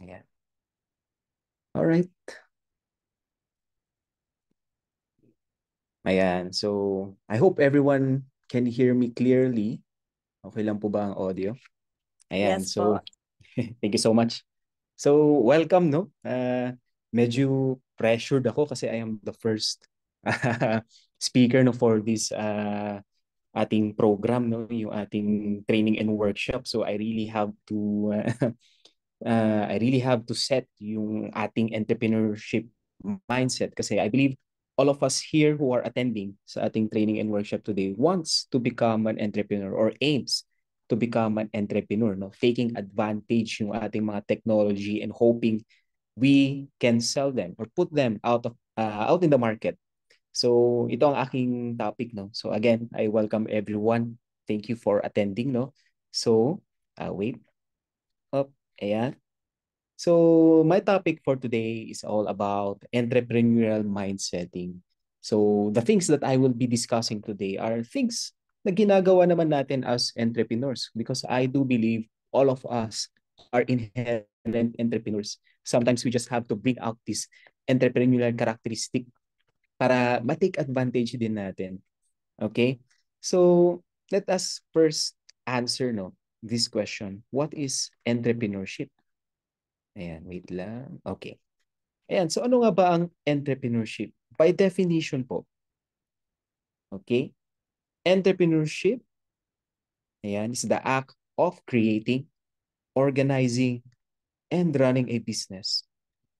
Ayan. All right. Ayan. So, I hope everyone can hear me clearly. Okay lang po ba ang audio? Ayan. Yes po. So, thank you so much. So, welcome, no? Medyo pressured ako kasi I am the first speaker no for this ating program, no? Yung ating training and workshop. So, I really have to set yung ating entrepreneurship mindset kasi I believe all of us here who are attending sa ating training and workshop today wants to become an entrepreneur or aims to become an entrepreneur, no? Taking advantage yung ating mga technology and hoping we can sell them or put them out in the market. So ito ang aking topic, no? So again, I welcome everyone. Thank you for attending, no? So, wait. Up. Ayan. So my topic for today is all about entrepreneurial mindsetting. So the things that I will be discussing today are things na ginagawa naman natin as entrepreneurs because I do believe all of us are inherent entrepreneurs. Sometimes we just have to bring out this entrepreneurial characteristic para ma-take advantage din natin. Okay? So let us first answer this question. What is entrepreneurship? Ayan, wait lang. Okay. Ayan, so ano nga ba ang entrepreneurship? By definition po, okay? Entrepreneurship, ayan, is the act of creating, organizing, and running a business.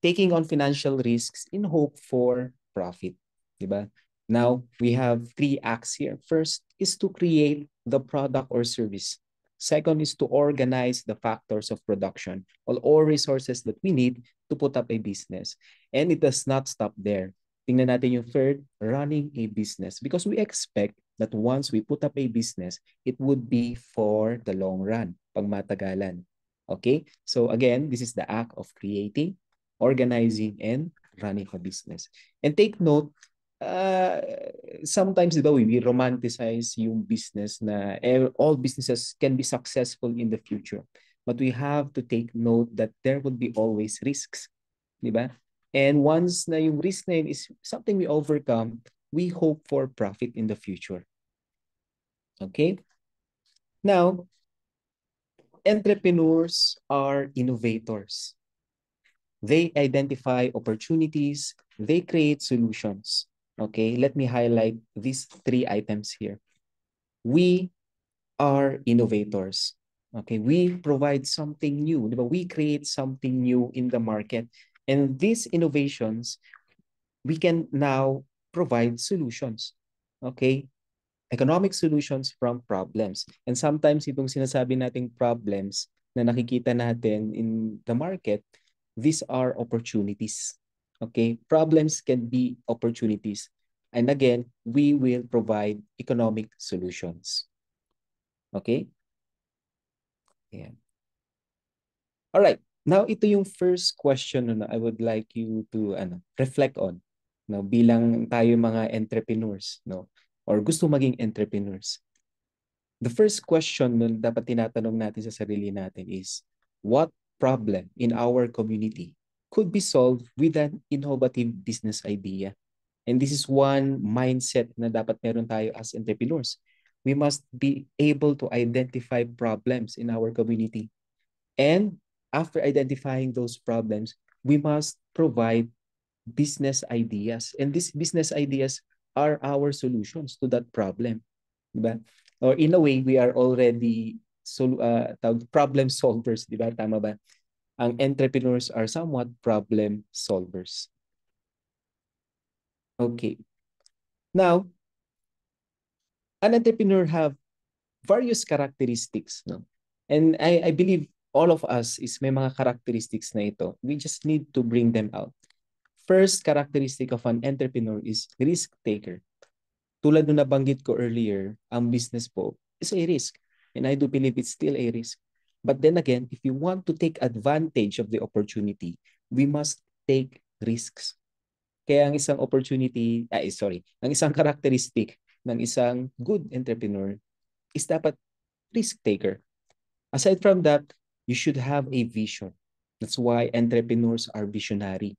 Taking on financial risks in hope for profit. Diba? Now, we have three acts here. First is to create the product or service. Second is to organize the factors of production, all resources that we need to put up a business. And it does not stop there. Tingnan natin yung third, running a business. Because we expect that once we put up a business, it would be for the long run, pag matagalan. Okay? So again, this is the act of creating, organizing, and running a business. And take note, uh, sometimes diba, we romanticize yung business na all businesses can be successful in the future. But we have to take note that there would be always risks. Diba? And once na yung risk na yun is something we overcome, we hope for profit in the future. Okay? Now, entrepreneurs are innovators. They identify opportunities, they create solutions. Okay, let me highlight these three items here. We are innovators. Okay, we provide something new. We create something new in the market. And these innovations, we can now provide solutions. Okay, economic solutions from problems. And sometimes itong sinasabi nating problems na nakikita natin in the market, these are opportunities. Okay? Problems can be opportunities. And again, we will provide economic solutions. Okay? Yeah. All right. Now, ito yung first question na I would like you to reflect on. No, bilang tayo mga entrepreneurs, no? Or gusto maging entrepreneurs. The first question na dapat tinatanong natin sa sarili natin is, what problem in our community could be solved with an innovative business idea? And this is one mindset na dapat meron tayo as entrepreneurs. We must be able to identify problems in our community. And after identifying those problems, we must provide business ideas. And these business ideas are our solutions to that problem. Diba? Or in a way, we are already problem solvers. Diba? Tama ba? Ang entrepreneurs are somewhat problem solvers. Okay. Now, an entrepreneur have various characteristics. No? And I believe all of us is may mga characteristics na ito. We just need to bring them out. First characteristic of an entrepreneur is risk taker. Tulad nung nabanggit ko earlier, ang business po is a risk. And I do believe it's still a risk. But then again, if you want to take advantage of the opportunity, we must take risks. Kaya ang isang ang isang characteristic ng isang good entrepreneur is dapat risk taker. Aside from that, you should have a vision. That's why entrepreneurs are visionary.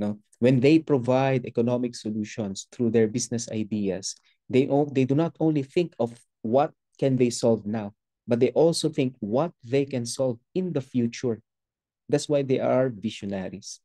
No? When they provide economic solutions through their business ideas, they do not only think of what can they solve now, but they also think what they can solve in the future. That's why they are visionaries.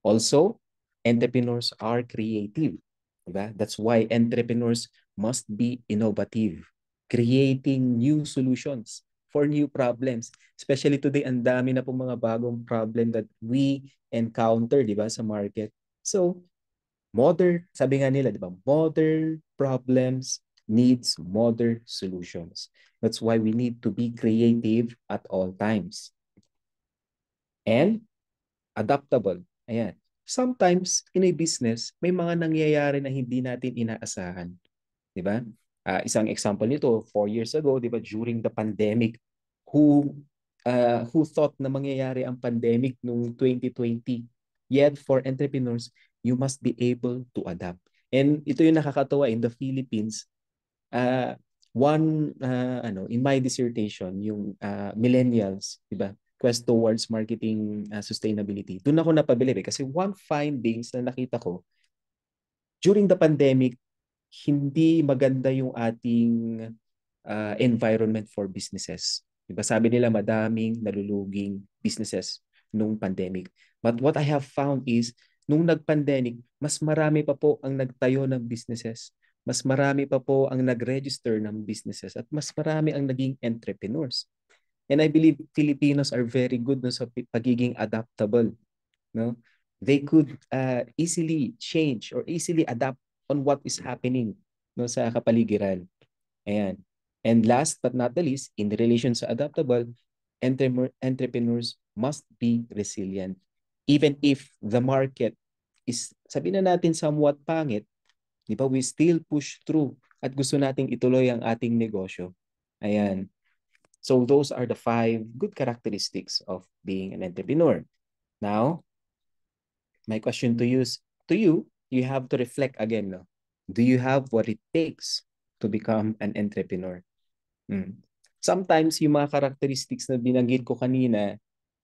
Also, entrepreneurs are creative. Diba? That's why entrepreneurs must be innovative, creating new solutions for new problems. Especially today, ang dami na pong mga bagong problem that we encounter, di ba, sa market. So, sabi nga nila, di ba, modern problems needs modern solutions. That's why we need to be creative at all times. And adaptable. Ayan. Sometimes in a business, may mga nangyayari na hindi natin inaasahan. Di ba? Isang example nito, 4 years ago, di ba, during the pandemic, who who thought na mangyayari ang pandemic noong 2020? Yet for entrepreneurs, you must be able to adapt. And ito yung nakakatawa in the Philippines, uh, in my dissertation, yung millennials, di ba? Quest towards marketing sustainability. Doon ako napabilib kasi one findings na nakita ko, during the pandemic, hindi maganda yung ating environment for businesses. Diba? Sabi nila madaming naluluging businesses nung pandemic. But what I have found is, nung nag-pandemic, mas marami pa po ang nagtayo ng businesses. Mas marami pa po ang nag-register ng businesses at mas marami ang naging entrepreneurs. And I believe Filipinos are very good no, sa pagiging adaptable. No? They could easily change or easily adapt on what is happening no, sa kapaligiran. Ayan. And last but not the least, in relation sa adaptable, entrepreneurs must be resilient. Even if the market is, sabihin na natin, somewhat pangit, di ba, we still push through at gusto nating ituloy ang ating negosyo. Ayan. So those are the 5 good characteristics of being an entrepreneur. Now, my question to you have to reflect again. No? Do you have what it takes to become an entrepreneur? Sometimes yung mga characteristics na binanggit ko kanina,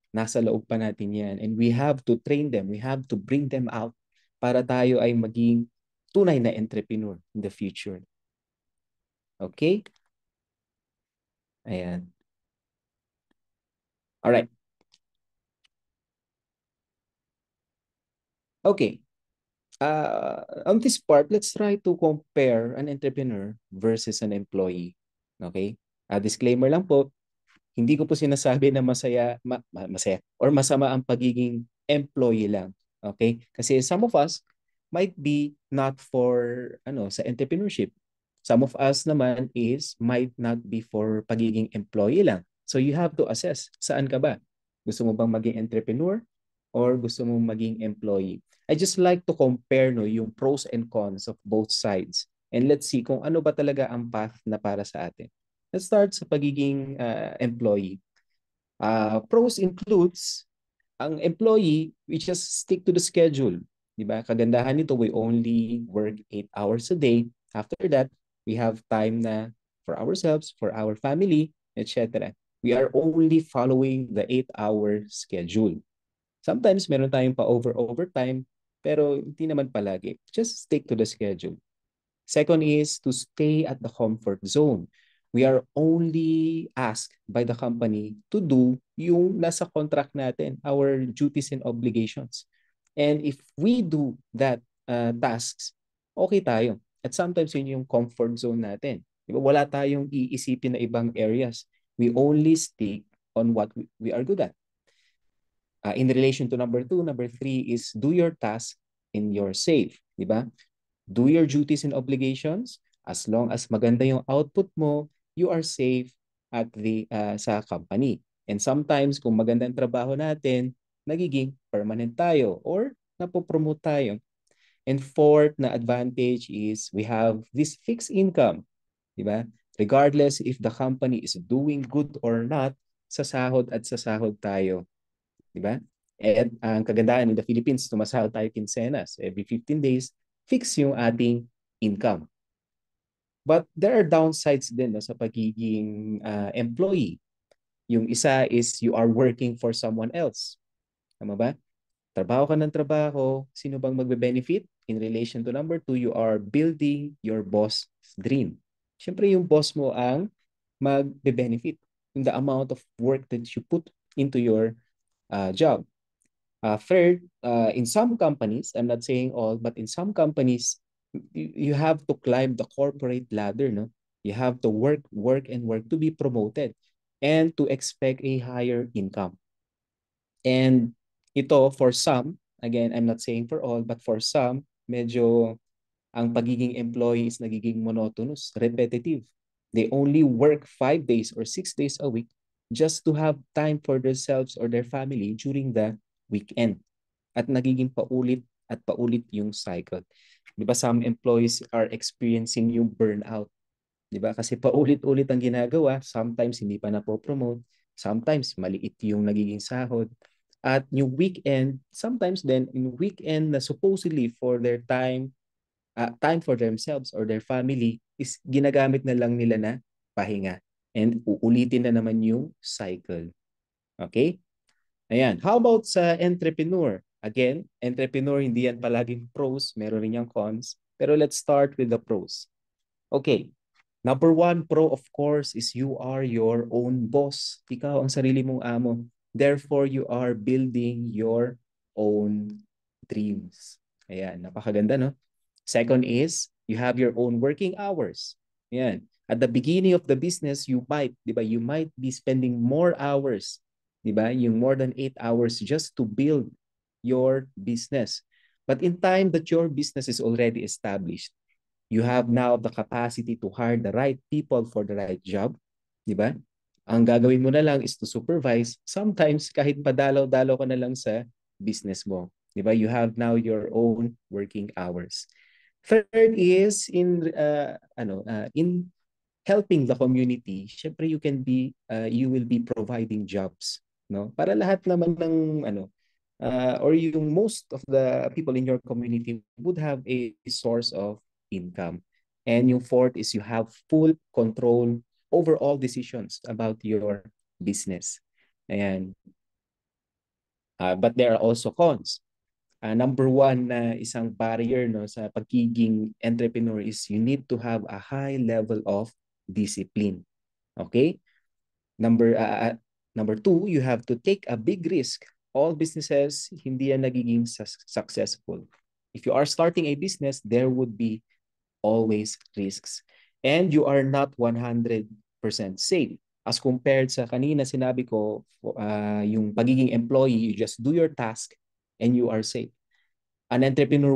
nasa loob pa natin yan. And we have to train them. We have to bring them out para tayo ay maging tunay na entrepreneur in the future. Okay? Ayan. Alright. Okay. On this part, let's try to compare an entrepreneur versus an employee. Okay? Disclaimer lang po, hindi ko po sinasabi na masaya or masama ang pagiging employee lang. Okay? Kasi some of us might be not for sa entrepreneurship. Some of us naman might not be for pagiging employee lang. So you have to assess, saan ka ba? Gusto mo bang maging entrepreneur or gusto mo maging employee? I just like to compare yung pros and cons of both sides. And let's see kung ano ba talaga ang path na para sa atin. Let's start sa pagiging employee. Pros includes, ang employee, we just stick to the schedule. Diba? Kagandahan nito, we only work 8 hours a day. After that, we have time na for ourselves, for our family, etc. We are only following the 8-hour schedule. Sometimes meron tayong overtime, pero hindi naman palagi. Just stick to the schedule. Second is to stay at the comfort zone. We are only asked by the company to do yung nasa contract natin, our duties and obligations. And if we do that tasks, okay tayo. At sometimes yun yung comfort zone natin. Diba? Wala tayong iisipin na ibang areas. We only stick on what we are good at. In relation to number 2, number 3 is do your task and you're safe. Diba? Do your duties and obligations. As long as maganda yung output mo, you are safe at sa company. And sometimes, kung maganda ang trabaho natin, nagiging permanent tayo or napopromote tayo. And fourth na advantage is we have this fixed income. Diba? Regardless if the company is doing good or not, sasahod at sasahod tayo. Diba? And ang kagandahan in the Philippines, tumasahod tayo kinsenas. Every 15 days, fix yung ating income. But there are downsides din sa pagiging employee. Yung isa is you are working for someone else. Tama ba? Trabaho ka ng trabaho, sino bang magbe-benefit? In relation to number two, you are building your boss' dream. Siyempre, yung boss mo ang magbe-benefit in the amount of work that you put into your job. Third, in some companies, I'm not saying all, but in some companies, you have to climb the corporate ladder, no? You have to work, and work to be promoted and to expect a higher income. And ito, for some, again, I'm not saying for all, but for some, medyo ang pagiging employee is nagiging monotonous, repetitive. They only work 5 days or 6 days a week just to have time for themselves or their family during the weekend. At nagiging paulit at paulit yung cycle. Di ba, some employees are experiencing yung burnout. Di ba? Kasi paulit-ulit ang ginagawa, sometimes hindi pa napopromote, sometimes maliit yung nagiging sahod. At yung weekend, sometimes then yung weekend na supposedly for their time for themselves or their family is ginagamit na lang nila na pahinga. And uulitin na naman yung cycle. Okay? Ayan. How about sa entrepreneur? Again, entrepreneur, hindi yan palaging pros. Meron rin yung cons. Pero let's start with the pros. Okay. Number one pro, of course, is you are your own boss. Ikaw ang sarili mong amo. Therefore, you are building your own dreams. Ayan, napakaganda, no? Second is, you have your own working hours. Ayan. At the beginning of the business, you might, di ba, you might be spending more hours, di ba, yung more than 8 hours just to build your business. But in time that your business is already established, you have now the capacity to hire the right people for the right job, di ba? Ang gagawin mo na lang is to supervise. Sometimes kahit padalaw-dalaw ka na lang sa business mo, di ba? You have now your own working hours. Third is in helping the community. Syempre you will be providing jobs, no? Para lahat naman ng or yung most of the people in your community would have a source of income. And yung fourth is you have full control over all decisions about your business. Ayan. But there are also cons. Number one na isang barrier, no, sa pagiging entrepreneur is you need to have a high level of discipline. Okay? Number two, you have to take a big risk. All businesses, hindi yan nagiging successful. If you are starting a business, there would be always risks. And you are not 100% safe. As compared sa kanina sinabi ko, yung pagiging employee, you just do your task and you are safe. An entrepreneur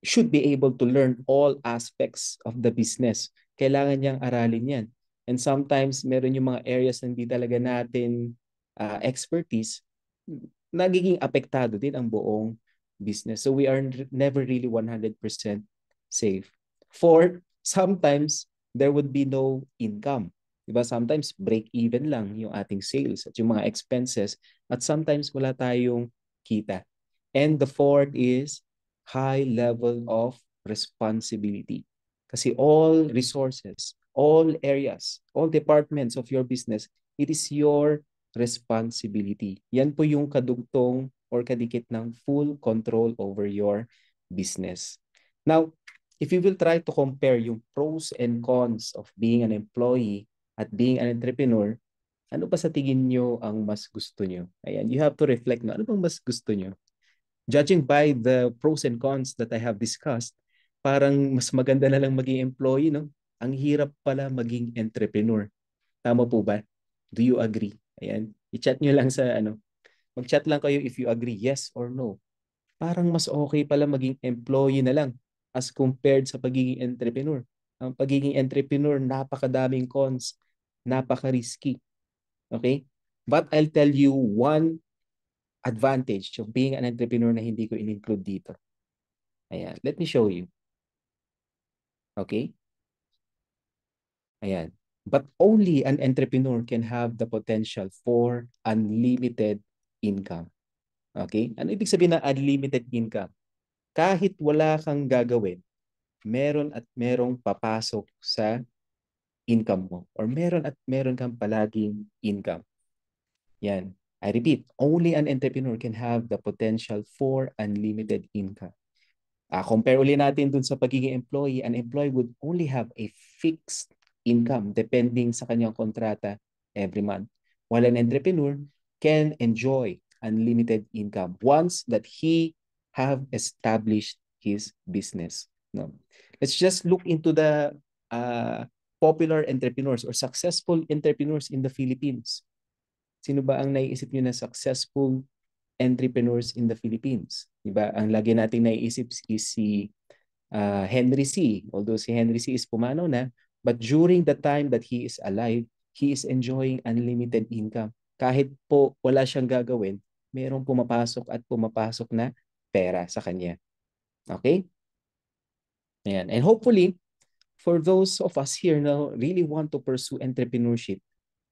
should be able to learn all aspects of the business. Kailangan niyang aralin yan. And sometimes, meron yung mga areas na hindi talaga natin expertise, nagiging apektado din ang buong business. So we are never really 100% safe. Fourth, sometimes there would be no income. Diba? Sometimes break even lang yung ating sales at yung mga expenses at sometimes wala tayong kita. And the fourth is high level of responsibility. Kasi all resources, all areas, all departments of your business, it is your responsibility. Yan po yung kadugtong or kadikit ng full control over your business. Now, if you will try to compare yung pros and cons of being an employee at being an entrepreneur, ano ba sa tingin nyo ang mas gusto nyo? Ayan, you have to reflect na ano bang mas gusto nyo? Judging by the pros and cons that I have discussed, parang mas maganda na lang maging employee, no? Ang hirap pala maging entrepreneur. Tama po ba? Do you agree? Ayan. I-chat nyo lang sa mag-chat lang kayo if you agree, yes or no. Parang mas okay pala maging employee na lang as compared sa pagiging entrepreneur. Ang pagiging entrepreneur, napakadaming cons, napaka-risky. Okay? But I'll tell you one advantage of being an entrepreneur na hindi ko in-include dito. Ayan. Let me show you. Okay? Ayan. But only an entrepreneur can have the potential for unlimited income. Okay? Ano ibig sabihin ng unlimited income? Kahit wala kang gagawin, meron at merong papasok sa income mo or meron at meron kang palaging income. Yan. I repeat, only an entrepreneur can have the potential for unlimited income. Compare ulit natin dun sa pagiging employee. An employee would only have a fixed income depending sa kanyang kontrata every month. While an entrepreneur can enjoy unlimited income once that he have established his business. No? Let's just look into the popular entrepreneurs or successful entrepreneurs in the Philippines. Sino ba ang naiisip niyo na successful entrepreneurs in the Philippines? Diba? Ang lagi nating naiisip is si Henry C. Although si Henry C. is pumanaw na, but during the time that he is alive, he is enjoying unlimited income. Kahit po wala siyang gagawin, mayroong pumapasok at pumapasok na pera sa kanya. Okay? Ayan. And hopefully, for those of us here na really want to pursue entrepreneurship,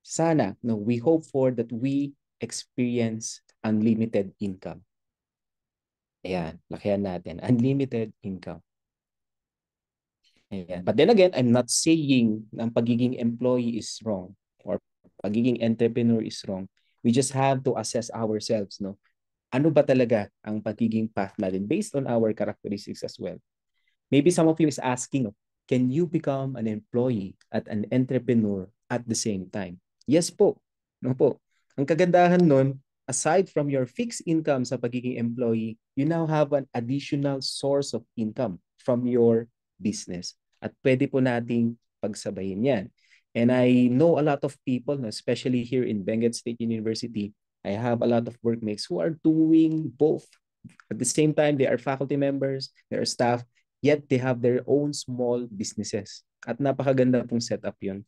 sana no, we hope for that we experience unlimited income. Ayan, lakihan natin. Unlimited income. Ayan. But then again, I'm not saying na ang pagiging employee is wrong or pagiging entrepreneur is wrong. We just have to assess ourselves, no? Ano ba talaga ang pagiging path natin based on our characteristics as well? Maybe some of you is asking, no, can you become an employee at an entrepreneur at the same time? Yes po. No po. Ang kagandahan nun, aside from your fixed income sa pagiging employee, you now have an additional source of income from your business. At pwede po nating pagsabayin yan. And I know a lot of people, especially here in Benguet State University, I have a lot of workmates who are doing both. At the same time, they are faculty members, they are staff, yet they have their own small businesses. At napakaganda pong setup yun.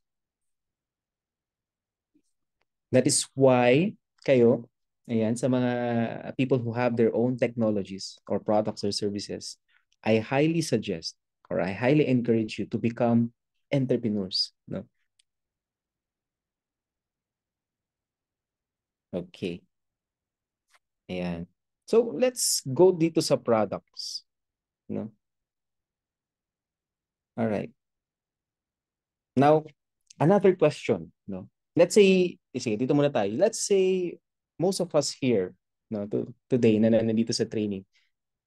That is why kayo, ayan, sa mga people who have their own technologies or products or services, I highly suggest or I highly encourage you to become entrepreneurs. No? Okay. Ayan. So let's go dito sa products. No? All right. Now, another question. No? Let's say, sige, dito muna tayo. Let's say most of us here no, today na nandito sa training,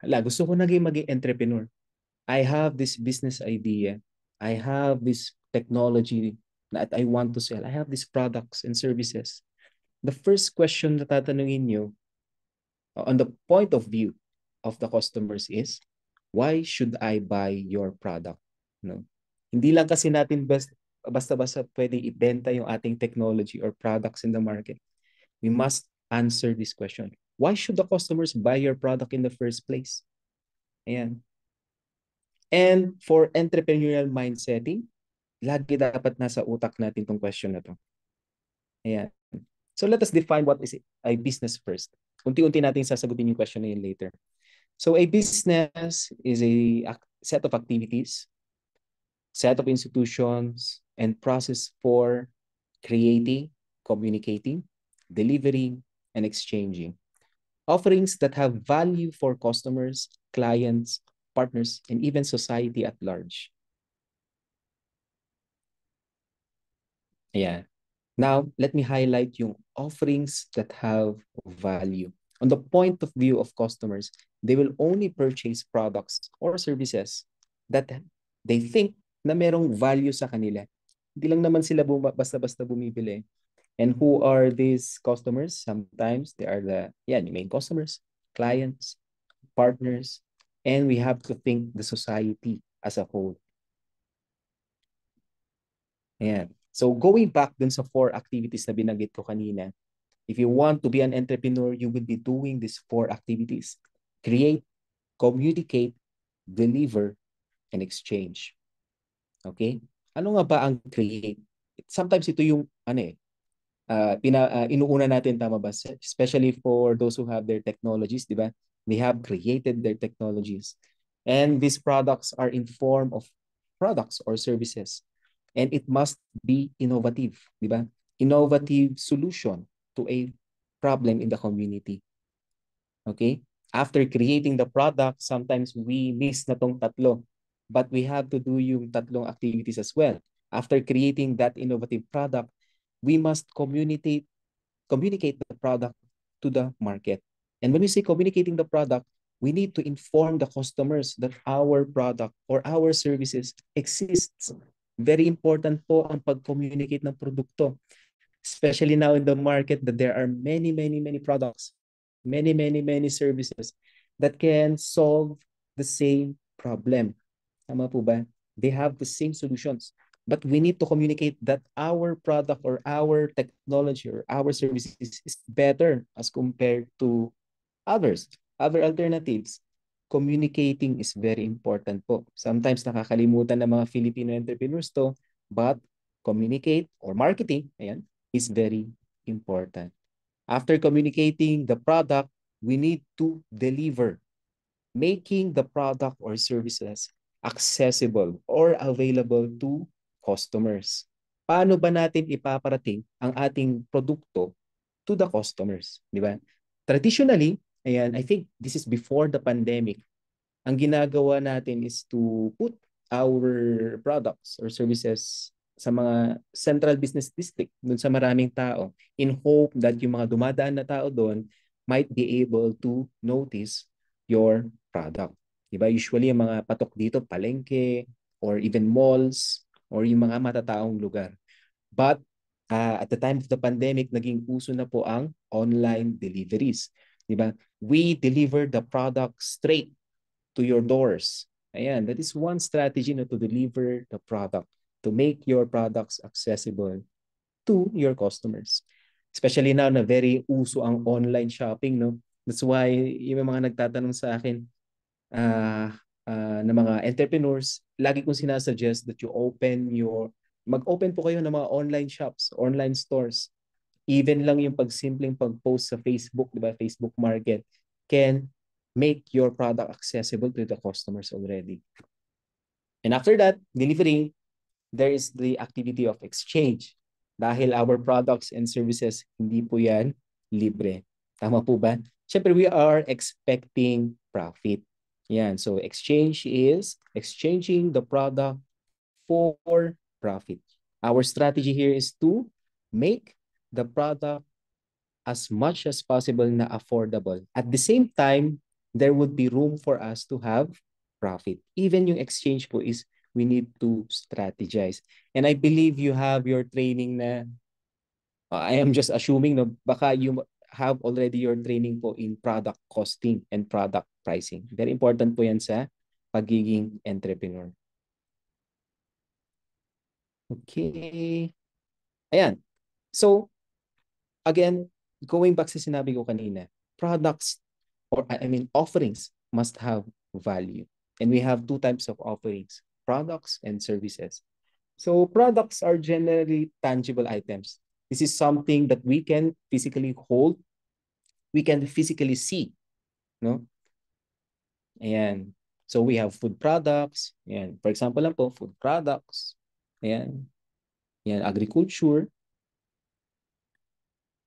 gusto ko maging entrepreneur. I have this business idea. I have this technology that I want to sell. I have these products and services. The first question na tatanungin nyo on the point of view of the customers is, why should I buy your product? No? Hindi lang kasi natin basta-basta pwedeng ibenta yung ating technology or products in the market. We must answer this question. Why should the customers buy your product in the first place? Ayan. And for entrepreneurial mindsetting, lagi dapat nasa utak natin tong question na to. Ayan. So let us define what is a business first. Unti-unti natin sasagutin yung question na yun later. So a business is a set of activities, set of institutions, and process for creating, communicating, delivering, and exchanging offerings that have value for customers, clients, partners, and even society at large. Ayan. Now, let me highlight yung offerings that have value. On the point of view of customers, they will only purchase products or services that they think na merong value sa kanila. Hindi lang naman sila basta-basta bumibili. And who are these customers? Sometimes they are the main customers, clients, partners, and we have to think the society as a whole. Ayan. So going back dun sa 4 activities na binanggit ko kanina, if you want to be an entrepreneur, you will be doing these 4 activities. Create, communicate, deliver, and exchange. Okay? Ano nga ba ang create? Sometimes ito yung inuuna natin, tama ba? Especially for those who have their technologies, di ba? They have created their technologies. And these products are in form of products or services. And it must be innovative, di ba? Innovative solution to a problem in the community. Okay? After creating the product, sometimes we miss na tong tatlo. But we have to do yung tatlong activities as well. After creating that innovative product, we must communicate the product to the market. And when we say communicating the product, we need to inform the customers that our product or our services exists. Very important po ang pag-communicate ng produkto. Especially now in the market that there are many products, many services that can solve the same problem. Tama po ba? They have the same solutions. But we need to communicate that our product or our technology or our services is better as compared to other alternatives. Communicating is very important po. Sometimes nakakalimutan ng mga Filipino entrepreneurs to, but communicate or marketing, ayan, is very important. After communicating the product, we need to deliver, making the product or services accessible or available to customers. Paano ba natin ipaparating ang ating produkto to the customers, di ba? Traditionally, ayan, I think this is before the pandemic, ang ginagawa natin is to put our products or services sa mga central business district, dun sa maraming tao, in hope that yung mga dumadaan na tao doon might be able to notice your product. Diba? Usually, yung mga patok dito, palengke, or even malls, or yung mga matataong lugar. But at the time of the pandemic, naging uso na po ang online deliveries. Diba? We deliver the product straight to your doors. Ayan, that is one strategy to deliver the product, to make your products accessible to your customers. Especially now na very uso ang online shopping, no? That's why yung mga nagtatanong sa akin na mga entrepreneurs, lagi kong sinasuggest that you mag-open po kayo ng mga online shops, online stores. Even lang yung pagsimpleng pag-post sa Facebook, di ba? Facebook Market can make your product accessible to the customers already. And after that, delivering, there is the activity of exchange. Dahil our products and services, hindi po yan libre. Tama po ba? Siyempre, we are expecting profit. Yan. So, exchange is exchanging the product for profit. Our strategy here is to make the product as much as possible na affordable. At the same time, there would be room for us to have profit. Even yung exchange po is we need to strategize. And I believe you have your training na, I am just assuming, no, baka you have already your training po in product costing and product pricing. Very important po yan sa pagiging entrepreneur. Okay. Ayan. So, again, going back sa sinabi ko kanina, products or offerings must have value. And we have two types of offerings, products and services. So products are generally tangible items. This is something that we can physically hold, we can physically see, no? Ayan. So we have food products. Ayan. For example lang po, food products. Ayan. Ayan, agriculture.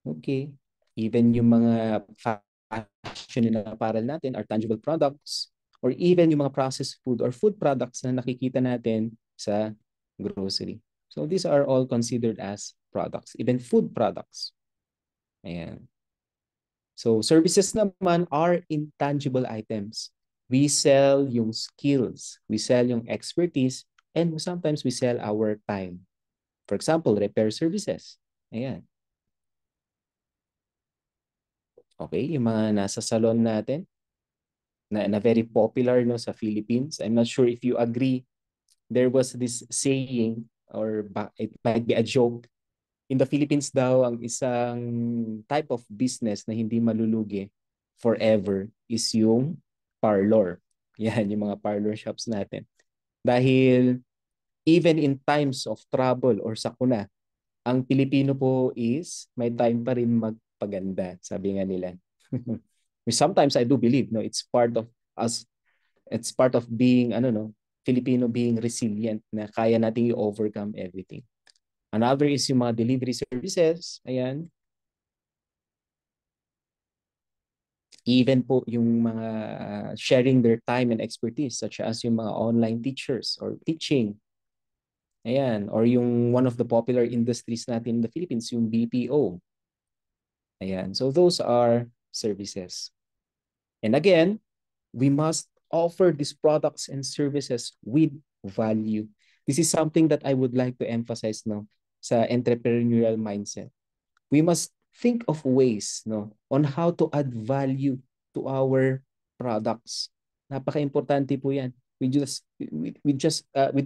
Okay. Even yung mga fashion na apparel natin are tangible products, or even yung mga processed food or food products na nakikita natin sa grocery. So these are all considered as products, even food products. Ayan. So services naman are intangible items. We sell yung skills, we sell yung expertise, and sometimes we sell our time. For example, repair services. Ayan. Okay, yung mga nasa salon natin na very popular no sa Philippines. I'm not sure if you agree. There was this saying, or it might be a joke. In the Philippines daw, ang isang type of business na hindi malulugi forever is yung parlor. Yan, yung mga parlor shops natin. Dahil even in times of trouble or sakuna, ang Pilipino po is may time pa rin magpaganda, sabi nga nila. Sometimes I do believe, no, it's part of us, it's part of being, Filipino being resilient na kaya nating i-overcome everything. Another is yung mga delivery services. Ayan. Even po yung mga sharing their time and expertise, such as yung mga online teachers or teaching. Ayan. Or yung one of the popular industries natin in the Philippines, yung BPO. Ayan. So those are services. And again, we must offer these products and services with value. This is something that I would like to emphasize no sa entrepreneurial mindset. We must think of ways no on how to add value to our products. Napaka-importante po 'yan. We do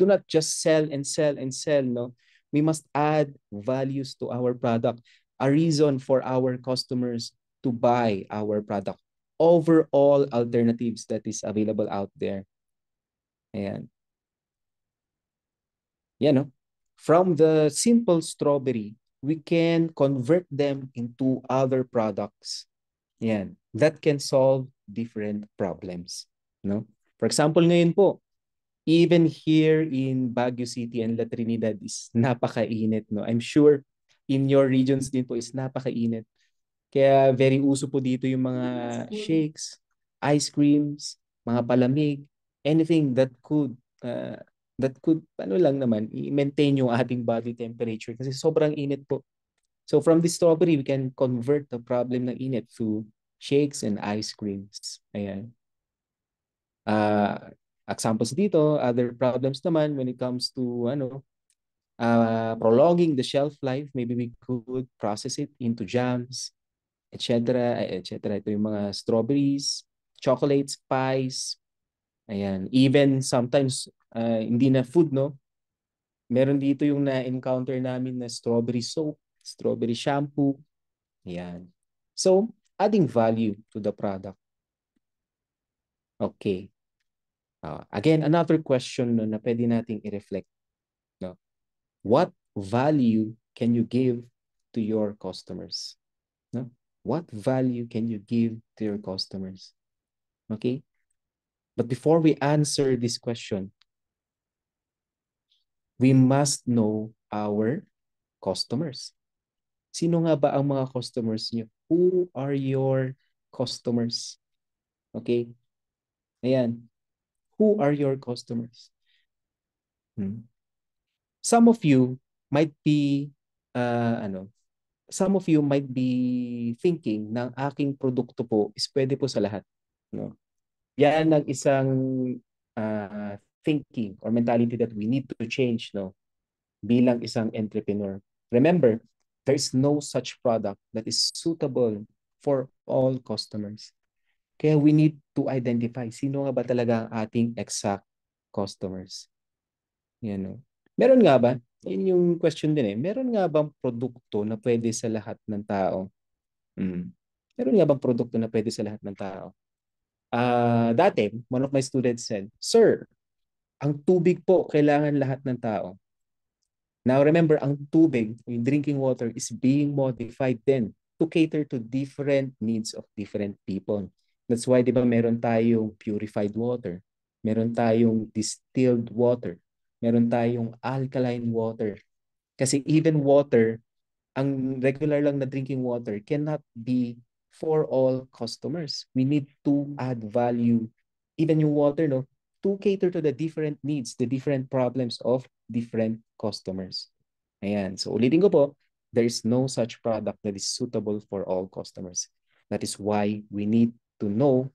not just sell and sell and sell no. We must add values to our product, a reason for our customers to buy our product over all alternatives that is available out there. Ayan. Yan, no? From the simple strawberry, we can convert them into other products. Yan. That can solve different problems. No? For example, ngayon po, even here in Baguio City and La Trinidad is napakainit. No? I'm sure in your regions din po is napakainit. Kaya very uso po dito yung mga shakes, ice creams, mga palamig, anything uh, that could ano lang naman, i-maintain yung ating body temperature kasi sobrang init po. So from the strawberry, we can convert the problem ng init to shakes and ice creams. Ayan. Uh, Examples dito, other problems naman when it comes to prolonging the shelf life, maybe we could process it into jams, etc. etc. Ito yung mga strawberries, chocolates, pies, ayan. Even sometimes, hindi na food, no? Meron dito yung na-encounter namin na strawberry soap, strawberry shampoo, ayan. So, adding value to the product. Okay. Again, another question no, na pwede nating i-reflect. No? What value can you give to your customers? No? What value can you give to your customers? Okay? But before we answer this question, we must know our customers. Sino nga ba ang mga customers niyo? Who are your customers? Okay? Ayan. Who are your customers? Some of you might be ano, some of you might be thinking ng aking produkto po is pwede po sa lahat, no? Yan ang isang thinking or mentality that we need to change, no? Bilang isang entrepreneur. Remember, there is no such product that is suitable for all customers. Kaya we need to identify sino nga ba talaga ang ating exact customers. Yan, no? Meron nga ba? Yun yung question din eh. Meron nga bang produkto na pwede sa lahat ng tao? Meron nga bang produkto na pwede sa lahat ng tao? Dati, one of my students said, Sir, ang tubig po kailangan lahat ng tao. Now remember, ang tubig, yung drinking water, is being modified then to cater to different needs of different people. That's why, di ba, meron tayong purified water, meron tayong distilled water, meron tayong alkaline water. Kasi even water, ang regular lang na drinking water cannot be for all customers. We need to add value, even yung water, no, to cater to the different needs, the different problems of different customers. Ayan. So ulitin ko po, there is no such product that is suitable for all customers. That is why we need to know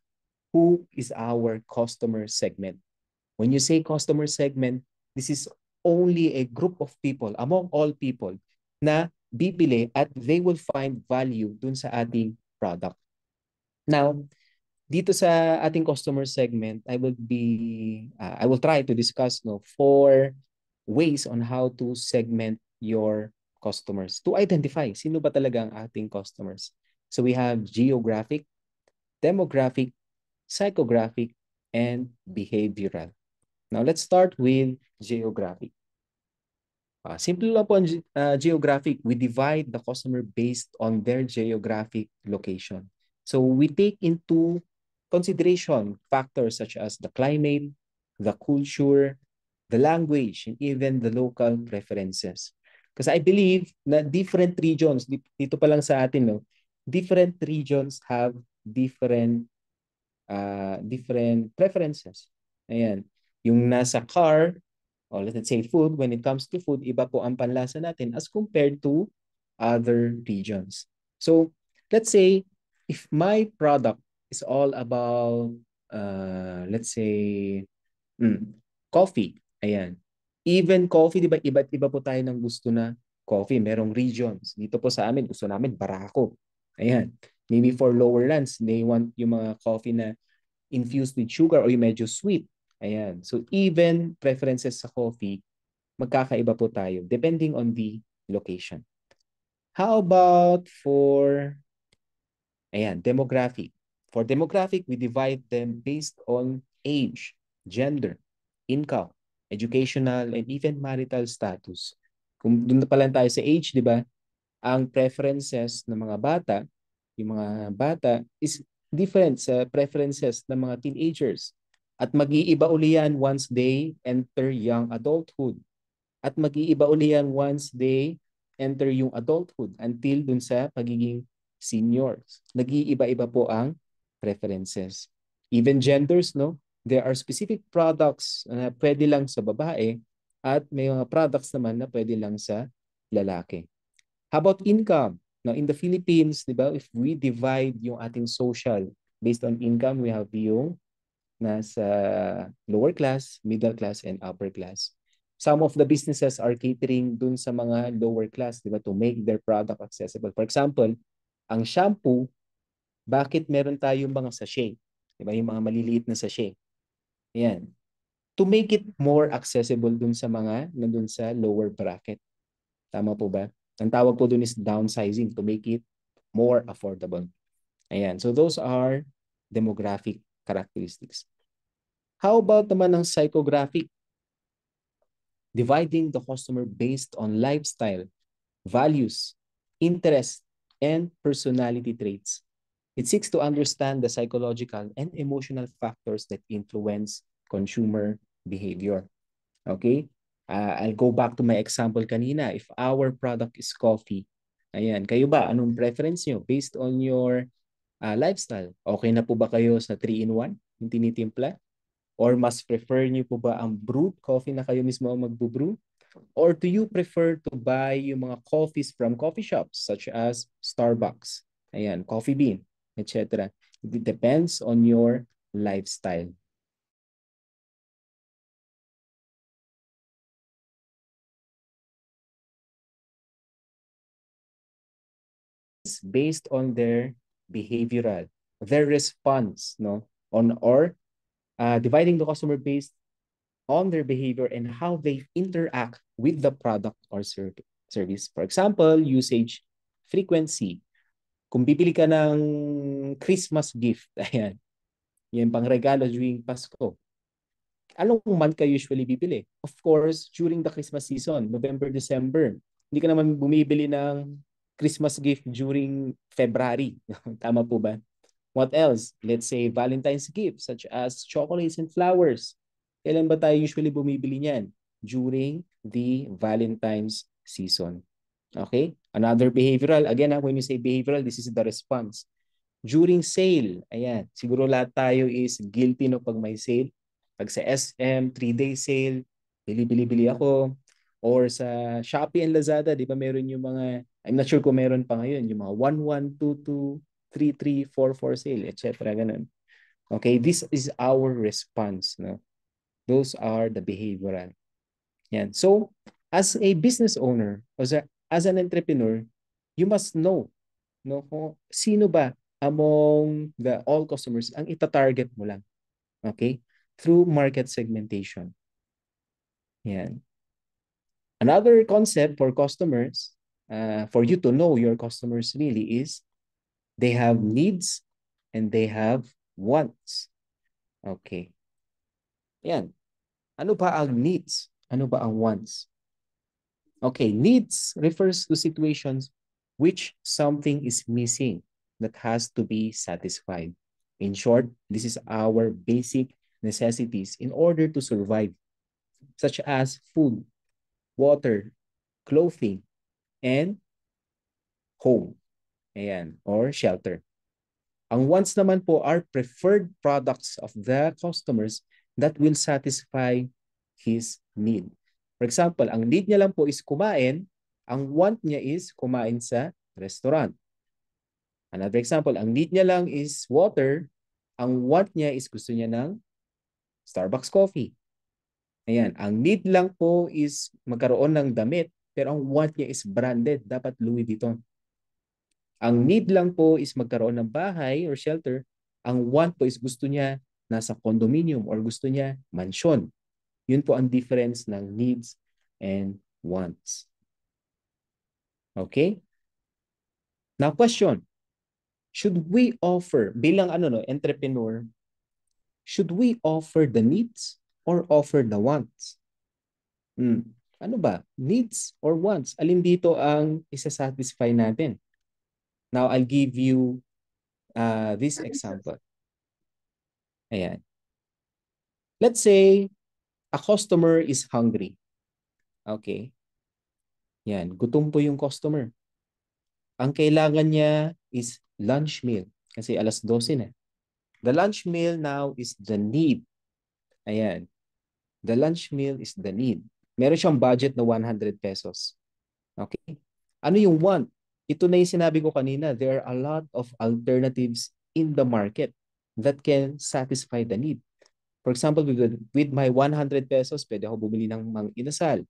who is our customer segment. When you say customer segment, this is only a group of people among all people na bibili at they will find value dun sa ating product. Now, dito sa ating customer segment, I will try to discuss no four ways on how to segment your customers to identify sino ba talaga ang ating customers. So we have geographic, demographic, psychographic, and behavioral. Now let's start with geographic. Simple lang po ang geographic. We divide the customer based on their geographic location. So we take into consideration factors such as the climate, the culture, the language, and even the local preferences. Because I believe na different regions, dito pa lang sa atin, no, different regions have different preferences. Ayan. Yung nasa car, or let's say food, when it comes to food, iba po ang panlasa natin as compared to other regions. So let's say if my product is all about, let's say, coffee. Ayan. Even coffee, di ba, iba't iba po tayo ng gusto na coffee. Merong regions. Dito po sa amin, gusto namin Barako. Ayan. Maybe for lower lands, they want yung mga coffee na infused with sugar or yung medyo sweet. Ayan. So even preferences sa coffee, magkakaiba po tayo depending on the location. How about for, ayan, demographic? For demographic, we divide them based on age, gender, income, educational, and even marital status. Kung doon na pa lang tayo sa age, di ba? Ang preferences ng mga bata, yung mga bata is different sa preferences ng mga teenagers. At mag-iiba uli yan once they enter young adulthood. At mag-iiba uli yan once they enter yung adulthood until dun sa pagiging seniors. Nag-iiba-iba po ang preferences. Even genders, no? There are specific products na pwede lang sa babae at may mga products naman na pwede lang sa lalaki. How about income? Now, in the Philippines, di ba, if we divide yung ating social based on income, we have yung nasa lower class, middle class, and upper class. Some of the businesses are catering dun sa mga lower class, di ba, to make their product accessible. For example, ang shampoo, bakit meron tayong mga sachet? Di ba, yung mga maliliit na sachet. Ayan. To make it more accessible dun sa mga nandun sa lower bracket. Tama po ba? Ang tawag po dun is downsizing to make it more affordable. Ayan. So those are demographic characteristics. How about naman ang psychographic? Dividing the customer based on lifestyle, values, interests, and personality traits. It seeks to understand the psychological and emotional factors that influence consumer behavior. Okay? I'll go back to my example kanina. If our product is coffee, ayan, kayo ba? Anong preference nyo based on your lifestyle? Okay na po ba kayo sa 3-in-1 yung tinitimpla? Or mas prefer niyo po ba ang brewed coffee na kayo mismo ang magbo-brew? Or do you prefer to buy yung mga coffees from coffee shops such as Starbucks, ayan, Coffee Bean, etc. It depends on your lifestyle. It's based on their behavioral, their response, no, on or dividing the customer based on their behavior and how they interact with the product or service. For example, usage frequency. Kung bibili ka ng Christmas gift, ayan, yan pang regalo during Pasko. Anong month ka usually bibili? Of course, during the Christmas season, November, December. Hindi ka naman bumibili ng Christmas gift during February. Tama po ba? What else? Let's say Valentine's gifts such as chocolates and flowers. Kailan ba tayo usually bumibili niyan? During the Valentine's season. Okay? Another behavioral. Again, when you say behavioral, this is the response. During sale, ayan, siguro lahat tayo is guilty no pag may sale. Pag sa SM, 3-day sale, bili-bili ako. Or sa Shopee and Lazada, di ba meron yung mga, I'm not sure kung meron pa ngayon, yung mga 1122, 3344 sale, etc. Ganun. Okay, this is our response. No? Those are the behavioral. Yan. So, as a business owner, as an entrepreneur, you must know no, kung sino ba among the all customers ang ita-target mo lang. Okay? Through market segmentation. Yan. Another concept for customers, for you to know your customers really is they have needs and they have wants. Okay. Yan. Ano ba ang needs? Ano ba ang wants? Okay, needs refers to situations which something is missing that has to be satisfied. In short, this is our basic necessities in order to survive, such as food, water, clothing, and home, ayan, or shelter. Ang wants naman po are preferred products of the customers that will satisfy his need. For example, ang need niya lang po is kumain, ang want niya is kumain sa restaurant. Another example, ang need niya lang is water, ang want niya is gusto niya ng Starbucks coffee. Ayan, ang need lang po is magkaroon ng damit, pero ang want niya is branded, dapat Louis Vuitton. Ang need lang po is magkaroon ng bahay or shelter, ang want po is gusto niya nasa condominium or gusto niya mansion. Yun po ang difference ng needs and wants. Okay? Now question, should we offer, bilang entrepreneur, should we offer the needs or offer the wants? Ano ba? Needs or wants? Alin dito ang isa-satisfy natin? Now, I'll give you this example. Ayan. Let's say a customer is hungry. Okay. Yan. Gutom po yung customer. Ang kailangan niya is lunch meal. Kasi alas 12 na. The lunch meal now is the need. Ayan. The lunch meal is the need. Meron siyang budget na 100 pesos. Okay? Ano yung want? Ito na yung sinabi ko kanina. There are a lot of alternatives in the market that can satisfy the need. For example, with my 100 pesos, pwede ako bumili ng Mang Inasal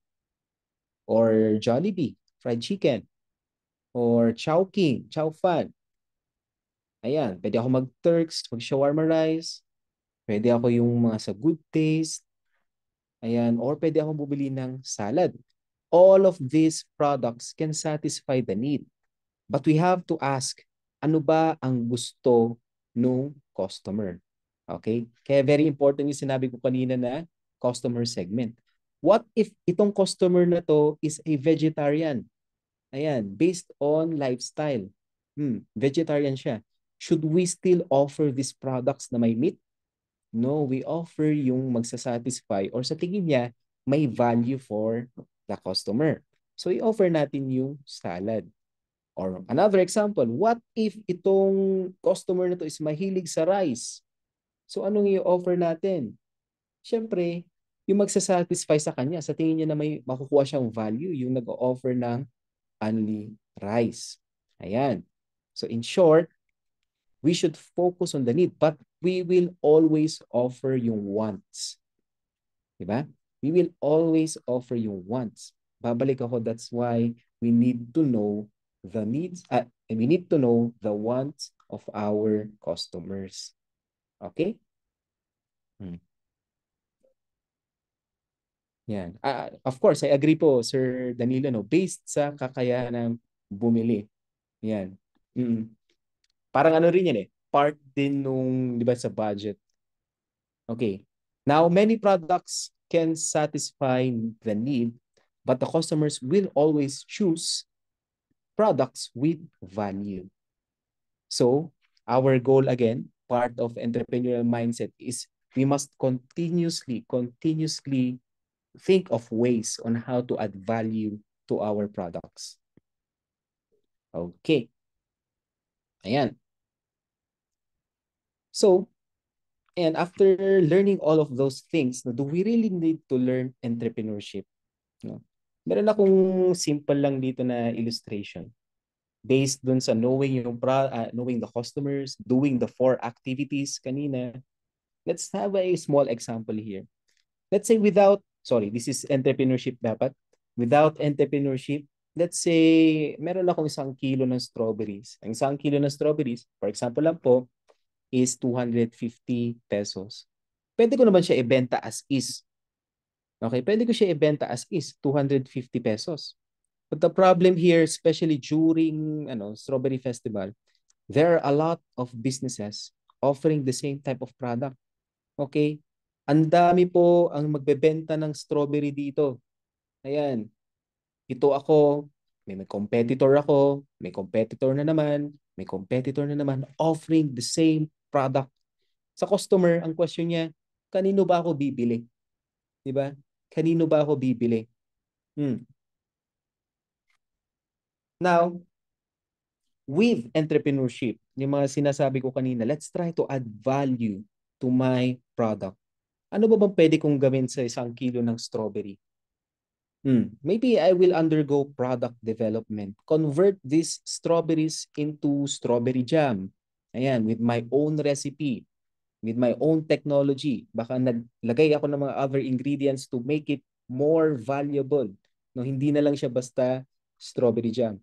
or Jollibee, fried chicken, or Chowking, Chow Fan. Ayan, pwede ako mag-Turks, mag-shawarma rice, pwede ako yung mga sa Good Taste, ayan, or pwede ako bumili ng salad. All of these products can satisfy the need. But we have to ask, ano ba ang gusto ng customer? Okay? Kaya very important yung sinabi ko kanina na customer segment. What if itong customer na to is a vegetarian? Ayan, based on lifestyle. Vegetarian siya. Should we still offer these products na may meat? No, we offer yung magsasatisfy or sa tingin niya, may value for the customer. So, i-offer natin yung salad. Or another example, what if itong customer na to is mahilig sa rice? So, anong i-offer natin? Siyempre, yung magsasatisfy sa kanya, sa tingin niya na may makukuha siyang value, yung nag-o-offer ng only rice. Ayan. So in short, we should focus on the need, but we will always offer yung wants. Diba? We will always offer yung wants. Babalik ako, that's why we need to know the needs, and we need to know the wants of our customers. Okay? Yan. Of course, I agree po, Sir Danilo, no? Based sa kakayahan ng bumili. Yan. Mm. Parang ano rin yan eh. Part din nung, di ba, sa budget. Okay. Now, many products can satisfy the need, but the customers will always choose products with value. So, our goal again, part of entrepreneurial mindset is we must continuously think of ways on how to add value to our products. Okay. Ayan. So, and after learning all of those things, do we really need to learn entrepreneurship? No? Meron akong simple lang dito na illustration. Based dun sa knowing the customers, doing the 4 activities kanina. Let's have a small example here. Let's say this is entrepreneurship dapat. Without entrepreneurship, let's say meron akong 1 kilo ng strawberries. Ang 1 kilo ng strawberries, for example lang po, is 250 pesos. Pwede ko naman siya ibenta as is. Okay, pwede ko siya ibenta as is, 250 pesos. But the problem here, especially during Strawberry Festival, there are a lot of businesses offering the same type of product. Okay? Ang dami po ang magbebenta ng strawberry dito. Ayan. Ito ako, may competitor ako, may competitor na naman, may competitor na naman offering the same product. Sa customer, ang question niya, kanino ba ako bibili? 'Di ba? Kanino ba ako bibili? Now, with entrepreneurship, yung mga sinasabi ko kanina, let's try to add value to my product. Ano ba bang pwede kong gawin sa 1 kilo ng strawberry? Maybe I will undergo product development. Convert these strawberries into strawberry jam. Ayan, with my own recipe, with my own technology. Baka naglagay ako ng mga other ingredients to make it more valuable. No, hindi na lang siya basta strawberry jam.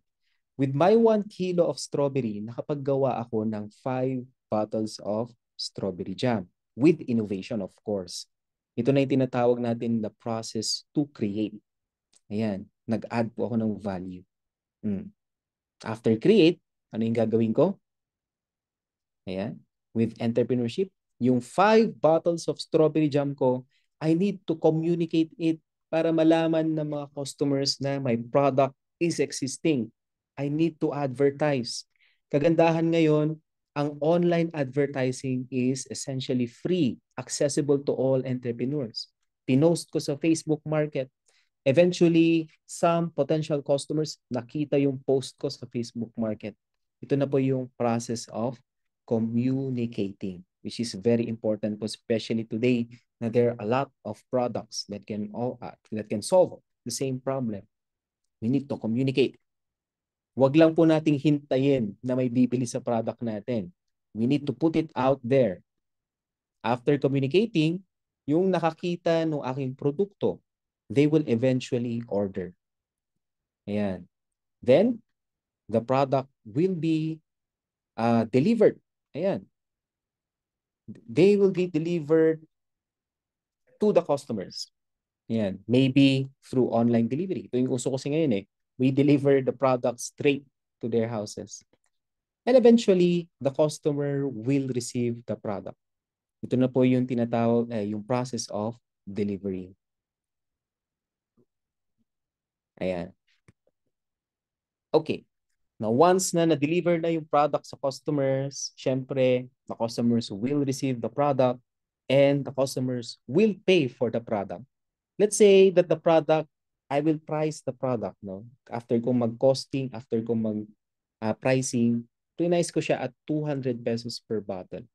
With my 1 kilo of strawberry, nakapaggawa ako ng 5 bottles of strawberry jam. With innovation, of course. Ito na yung tinatawag natin the process to create. Ayan, nag-add po ako ng value. After create, ano yung gagawin ko? Ayan, with entrepreneurship, yung 5 bottles of strawberry jam ko, I need to communicate it para malaman ng mga customers na my product is existing. I need to advertise. Kagandahan ngayon, ang online advertising is essentially free, accessible to all entrepreneurs. Pinost ko sa Facebook Market. Eventually, some potential customers nakita yung post ko sa Facebook Market. Ito na po yung process of communicating, which is very important po, especially today na there are a lot of products that can solve the same problem. We need to communicate. Wag lang po nating hintayin na may bibili sa product natin. We need to put it out there. After communicating, yung nakakita ng aking produkto, they will eventually order. Ayan. Then, the product will be delivered. Ayan. They will be delivered to the customers. Ayan. Maybe through online delivery. Ito yung uso kasi ngayon eh. We deliver the product straight to their houses. And eventually, the customer will receive the product. Ito na po yung tinatawag, yung process of delivery. Ayan. Okay. Now, once na na-deliver na yung product sa customers, syempre, the customers will receive the product and the customers will pay for the product. Let's say that the product, I will price the product, no? After kong mag-costing, after kong mag-pricing, prinice ko siya at 200 pesos per bottle.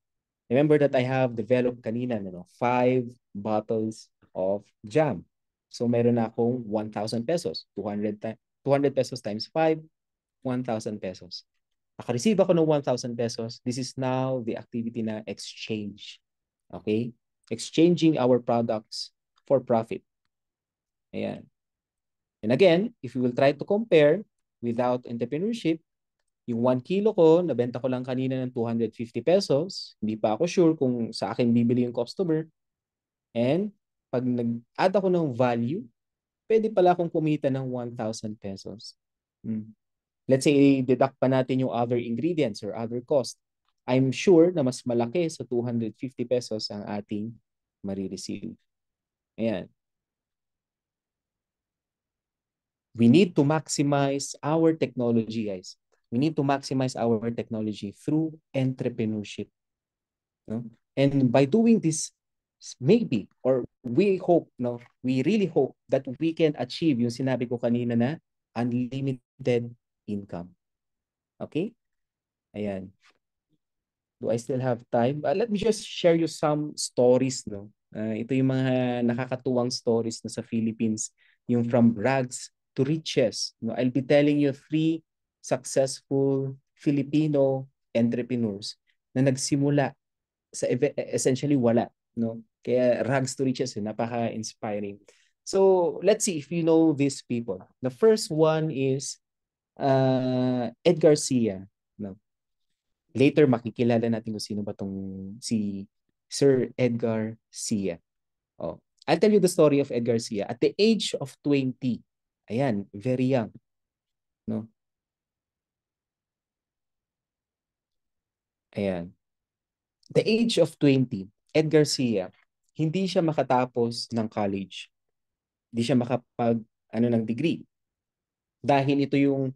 Remember that I have developed kanina, 5 bottles of jam. So, meron na akong 1,000 pesos. 200 pesos times 5, 1,000 pesos. Naka-receive ako ng 1,000 pesos. This is now the activity na exchange. Okay? Exchanging our products for profit. Ayan. And again, if you will try to compare without entrepreneurship, yung 1 kilo ko, nabenta ko lang kanina ng 250 pesos. Hindi pa ako sure kung sa akin bibili yung customer. And pag nag-add ako ng value, pwede pala akong kumita ng 1,000 pesos. Let's say, deduct pa natin yung other ingredients or other cost. I'm sure na mas malaki sa 250 pesos ang ating marireceive. Ayan. We need to maximize our technology, guys. We need to maximize our technology through entrepreneurship. No? And by doing this, maybe, or we hope, we really hope that we can achieve yung sinabi ko kanina na unlimited income. Okay? Ayan. Do I still have time? Let me just share you some stories. Ito yung mga nakakatuwang stories na sa Philippines. Yung from rags to riches. I'll be telling you 3 successful Filipino entrepreneurs na nagsimula sa essentially wala. Kaya rags to riches, napaka-inspiring. So let's see if you know these people. The first one is Edgar Cia. Later, makikilala natin kung sino ba tong si Sir Edgar Cia. Oh. I'll tell you the story of Edgar Cia. At the age of 20, ayan, very young. No? Ayan. The age of 20, Edgar Cia, hindi siya makatapos ng college. Hindi siya makapag ng degree. Dahil ito yung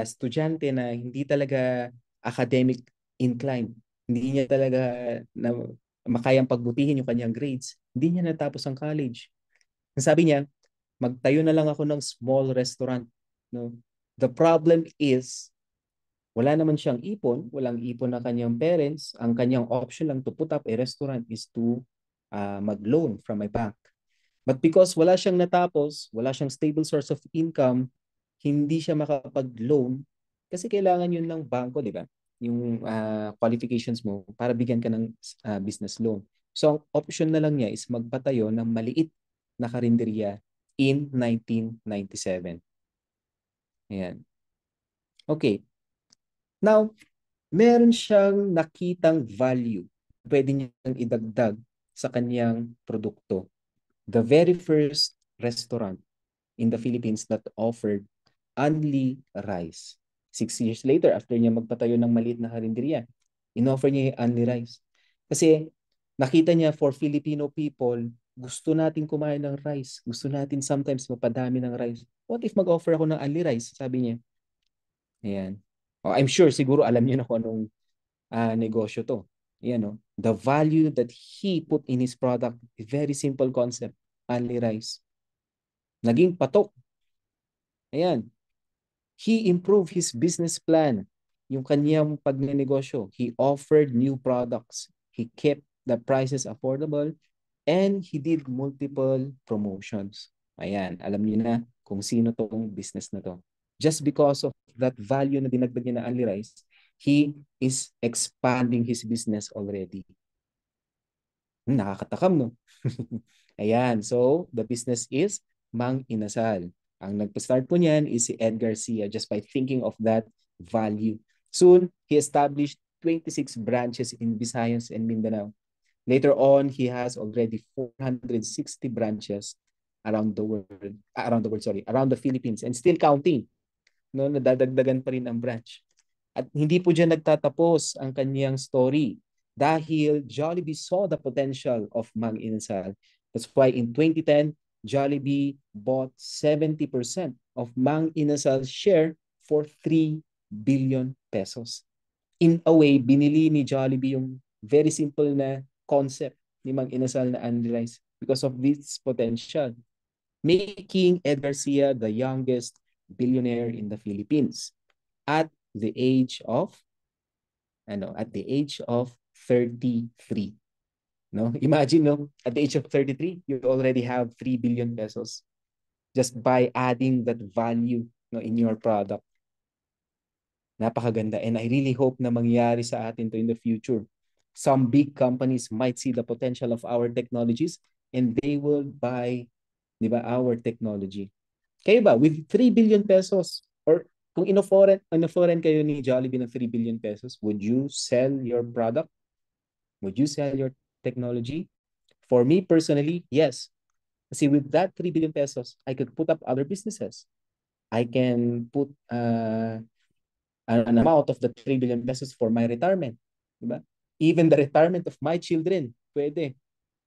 estudyante na hindi talaga academic inclined. Hindi niya talaga na makayang pagbutihin yung kanyang grades. Hindi niya natapos ang college. Sabi niya, magtayo na lang ako ng small restaurant. No? The problem is, wala naman siyang ipon, walang ipon ng kanyang parents. Ang kanyang option lang to put up a restaurant is to mag-loan from a bank. But because wala siyang natapos, wala siyang stable source of income, hindi siya makapag-loan kasi kailangan yun ng bangko, di ba? Yung qualifications mo para bigyan ka ng business loan. So, ang option na lang niya is magpatayo ng maliit na karinderya in 1997. Ayan. Okay. Now, meron siyang nakitang value. Pwede niyang idagdag sa kanyang produkto. The very first restaurant in the Philippines that offered only rice. 6 years later, after niya magpatayo ng maliit na karinderya, inoffer niya yung only rice. Kasi nakita niya for Filipino people, gusto natin kumain ng rice. Gusto natin sometimes mapadami ng rice. What if mag-offer ako ng only rice? Sabi niya. Ayan. Oh, I'm sure siguro alam niyo na kung anong negosyo to. Ayan, no? The value that he put in his product, very simple concept, only rice. Naging patok. Ayan. He improved his business plan. Yung kanyang pagnenegosyo. He offered new products. He kept the prices affordable and he did multiple promotions. Ayan, alam niyo na kung sino tong business na to. Just because of that value na dinagdag niya na only rice, he is expanding his business already. Nakakatakam, no? Ayan, so the business is Mang Inasal. Ang nagpa-start po niyan is si Ed Garcia just by thinking of that value. Soon, he established 26 branches in Visayas and Mindanao. Later on, he has already 460 branches around the world, around the Philippines and still counting. No, nadadagdagan pa rin ang branch. At hindi po diyan nagtatapos ang kanyang story dahil Jollibee saw the potential of Mang Inasal. That's why in 2010, Jollibee bought 70% of Mang Inasal's share for 3 billion pesos. In a way, binili ni Jollibee yung very simple na concept ni Mang Inasal na analyze because of this potential, making Ed Garcia the youngest billionaire in the Philippines at the age of 33. No? Imagine, no, at the age of 33, you already have 3 billion pesos just by adding that value, no, in your product. Napakaganda. And I really hope na mangyari sa atin to in the future. Some big companies might see the potential of our technologies and they will buy, di ba, our technology. Kayo ba, with 3 billion pesos, or kung ino-foreign kayo ni Jollibee ng 3 billion pesos, would you sell your product? Would you sell your technology? For me personally, yes. Kasi with that 3 billion pesos, I could put up other businesses. I can put an amount of the 3 billion pesos for my retirement. Diba? Even the retirement of my children, pwede.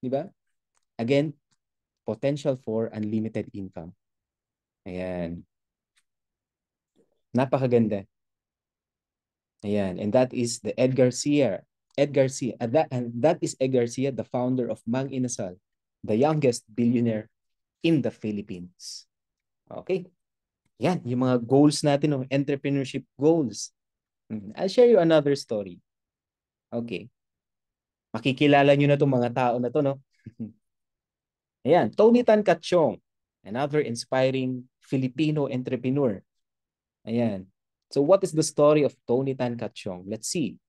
Diba? Again, potential for unlimited income. Ayan. Napakaganda. Ayan. And that is the Ed Garcia. Ed Garcia. And that is Ed Garcia, the founder of Mang Inasal, the youngest billionaire in the Philippines. Okay. Yan, yung mga goals natin, no? Entrepreneurship goals. I'll share you another story. Okay. Makikilala nyo na itong mga tao na to, no? Ayan, Tony Tan Cachong, another inspiring Filipino entrepreneur. Ayan. So what is the story of Tony Tan Cachong? Let's see.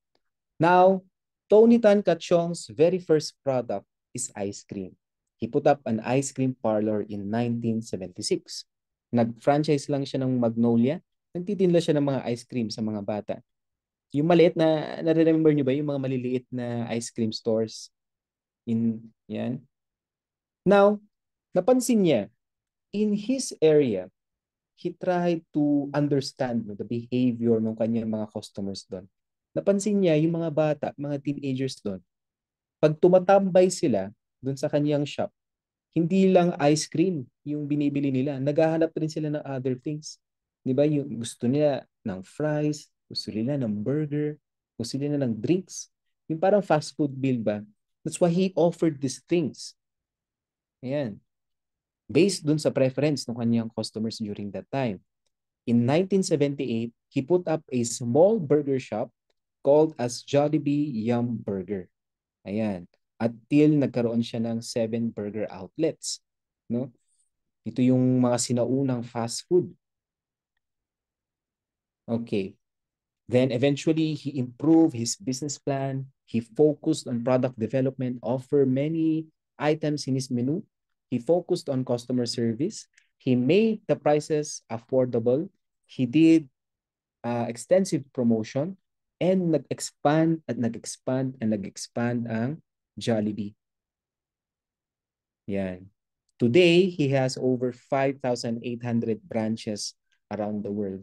Now, Tony Tan Cachong's very first product is ice cream. He put up an ice cream parlor in 1976. Nag-franchise lang siya ng Magnolia. Nagtitinda siya ng mga ice cream sa mga bata. Yung maliit na, nare-remember nyo ba yung mga maliliit na ice cream stores? Yan. Now, napansin niya, in his area, he tried to understand the behavior ng kanyang mga customers doon. Napansin niya yung mga bata, mga teenagers doon. Pag tumatambay sila doon sa kanyang shop, hindi lang ice cream yung binibili nila. Naghahanap rin sila ng other things. Di ba? Yung gusto nila ng fries, gusto nila ng burger, gusto nila ng drinks. Yung parang fast food bill ba? That's why he offered these things. Ayan. Based dun sa preference ng kanyang customers during that time. In 1978, he put up a small burger shop called as Jollibee Yum Burger. Ayan. Until nagkaroon siya ng 7 burger outlets. no? Ito yung mga sinaunang fast food. Okay. Then eventually, he improved his business plan. He focused on product development, offer many items in his menu. He focused on customer service. He made the prices affordable. He did extensive promotion and nag-expand ang Jollibee. Yan. Today, he has over 5,800 branches around the world.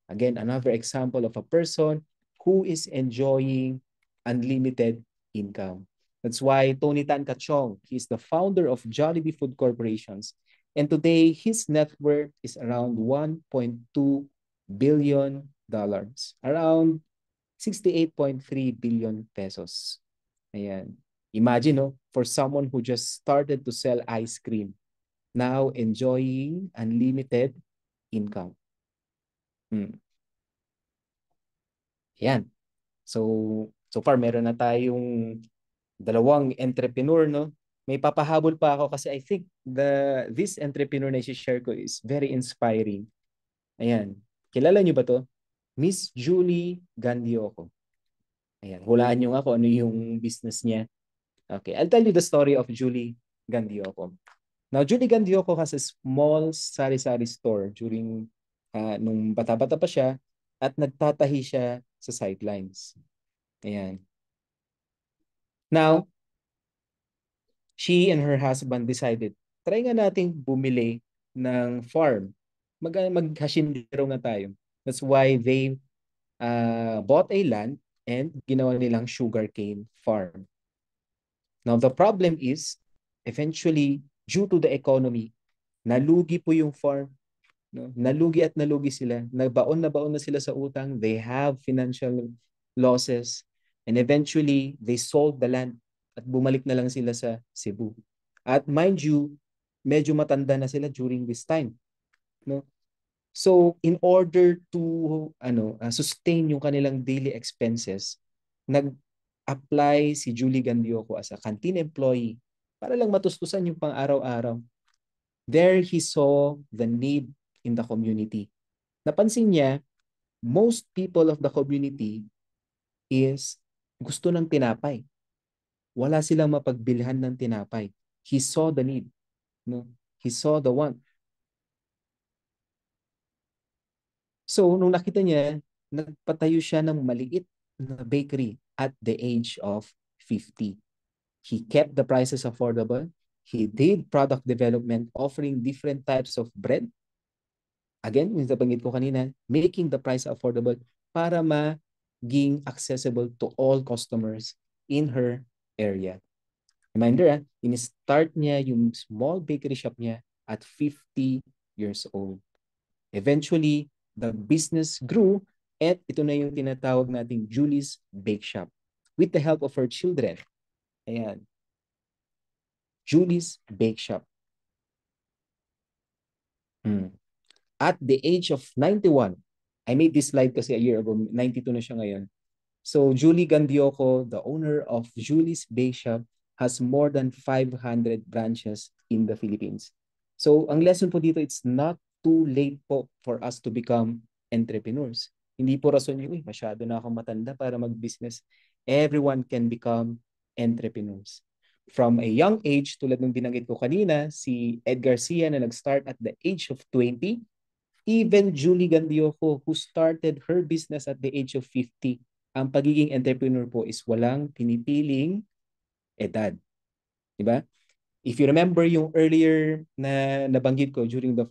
Again, another example of a person who is enjoying unlimited income. That's why Tony Tan Kachong, he's the founder of Jollibee Food Corporations. And today, his net worth is around $1.2 billion, around 68.3 billion pesos. Ayan. Imagine, no, for someone who just started to sell ice cream, now enjoying unlimited income. Yan. So far, meron na tayong dalawang entrepreneur, no? May papahabol pa ako kasi I think this entrepreneur na i-share ko is very inspiring. Ayan. Kilala niyo ba to? Miss Julie Gandioco. Ayan. Hulaan niyo nga kung ano yung business niya. Okay. I'll tell you the story of Julie Gandioco. Now, Julie Gandioco has a small sari-sari store during nung bata-bata pa siya at nagtatahi siya sa sidelines. Ayan. Now, she and her husband decided, try nga nating bumili ng farm. Mag-hashindero nga tayo. That's why they bought a land and ginawa nilang sugarcane farm. Now, the problem is, eventually, due to the economy, nalugi po yung farm. No? Nalugi sila. Na baon na sila sa utang. They have financial losses. And eventually, they sold the land at bumalik na lang sila sa Cebu. At mind you, medyo matanda na sila during this time. No? So, in order to sustain yung kanilang daily expenses, nag-apply si Julie Gandioco as a canteen employee para lang matustusan yung pang-araw-araw. There he saw the need in the community. Napansin niya, most people of the community is gusto ng tinapay. Wala silang mapagbilhan ng tinapay. He saw the need. No? He saw the want. So, nung nakita niya, nagpatayo siya ng maliit na bakery at the age of 50. He kept the prices affordable. He did product development, offering different types of bread. Again, yung nabanggit ko kanina, making the price affordable para maging accessible to all customers in her area. Reminder, in-start niya yung small bakery shop niya at 50 years old. Eventually, the business grew at ito na yung tinatawag nating Julie's Bake Shop with the help of her children. Ayan. Julie's Bake Shop. At the age of 91, I made this slide kasi a year ago, 92 na siya ngayon. So Julie Gandioco, the owner of Julie's Bake Shop, has more than 500 branches in the Philippines. So ang lesson po dito, it's not too late po for us to become entrepreneurs. Hindi po rason yung, masyado na akong matanda para mag-business. Everyone can become entrepreneurs. From a young age, tulad ng binanggit ko kanina, si Ed Garcia na nag-start at the age of 20, even Julie Gandioco who started her business at the age of 50, ang pagiging entrepreneur po is walang pinipiling edad. Diba? If you remember yung earlier na nabanggit ko during the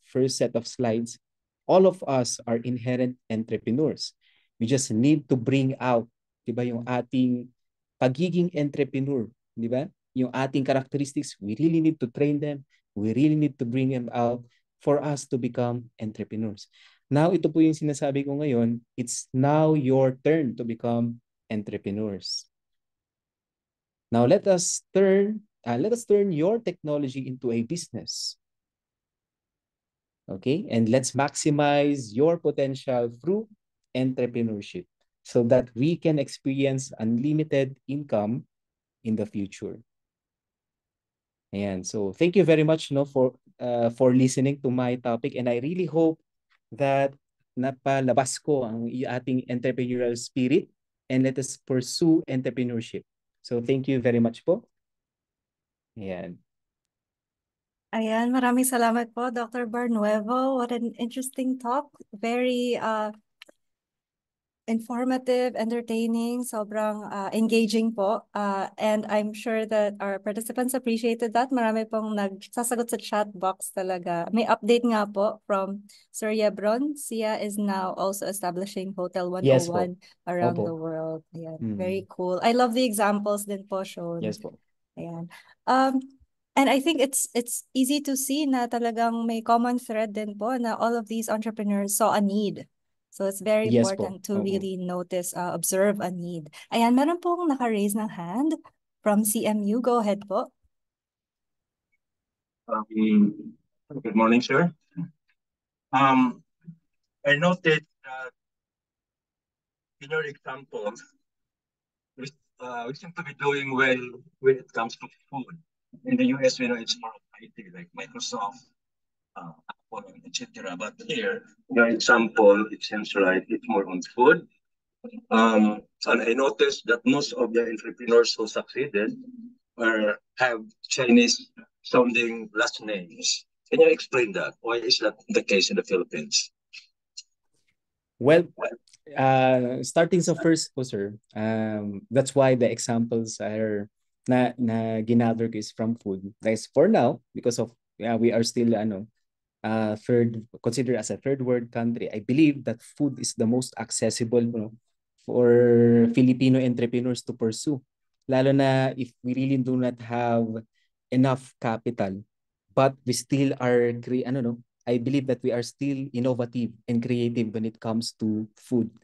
first set of slides, all of us are inherent entrepreneurs. We just need to bring out, diba, yung ating pagiging entrepreneur, diba? Yung ating characteristics, we really need to train them. We really need to bring them out for us to become entrepreneurs. Now, ito po yung sinasabi ko ngayon, it's now your turn to become entrepreneurs. Now, let us turn your technology into a business. Okay? And let's maximize your potential through entrepreneurship so that we can experience unlimited income in the future. Ayan. So thank you very much no for listening to my topic, and I really hope that napalabas ko ang ating entrepreneurial spirit, and let us pursue entrepreneurship. So thank you very much po. Ayan. Ayan, maraming salamat po, Dr. Barnuevo. What an interesting talk. Very informative, entertaining, sobrang engaging po. And I'm sure that our participants appreciated that. Marami pong nagsasagot sa chat box talaga. May update nga po from Sir Yebron. Sia is now also establishing Hotel Yes po. 101 around the Opo. world. Ayan, Mm. very cool. I love the examples din po shown. Yes po. Ayan. And I think it's easy to see na talagang may common thread din po na all of these entrepreneurs saw a need. So it's very Yes po. important to Oo. really notice, observe a need. Ayan, meron pong naka-raise ng hand from CMU. Go ahead po. Good morning, sir. I noted that in your examples, we seem to be doing well when it comes to food. In the US, we know it's more of IT, like Microsoft, Apple, etc. But here, your example, it seems like it's more on food. And I noticed that most of the entrepreneurs who succeeded have Chinese sounding last names. Can you explain that? Why is that the case in the Philippines? Well, starting sa first po, sir, that's why the examples are na ginather ko is from food. That's for now, because of we are still considered as a third world country. I believe that food is the most accessible, for Filipino entrepreneurs to pursue. Lalo na if we really do not have enough capital, but we still are I believe that we are still innovative and creative when it comes to food.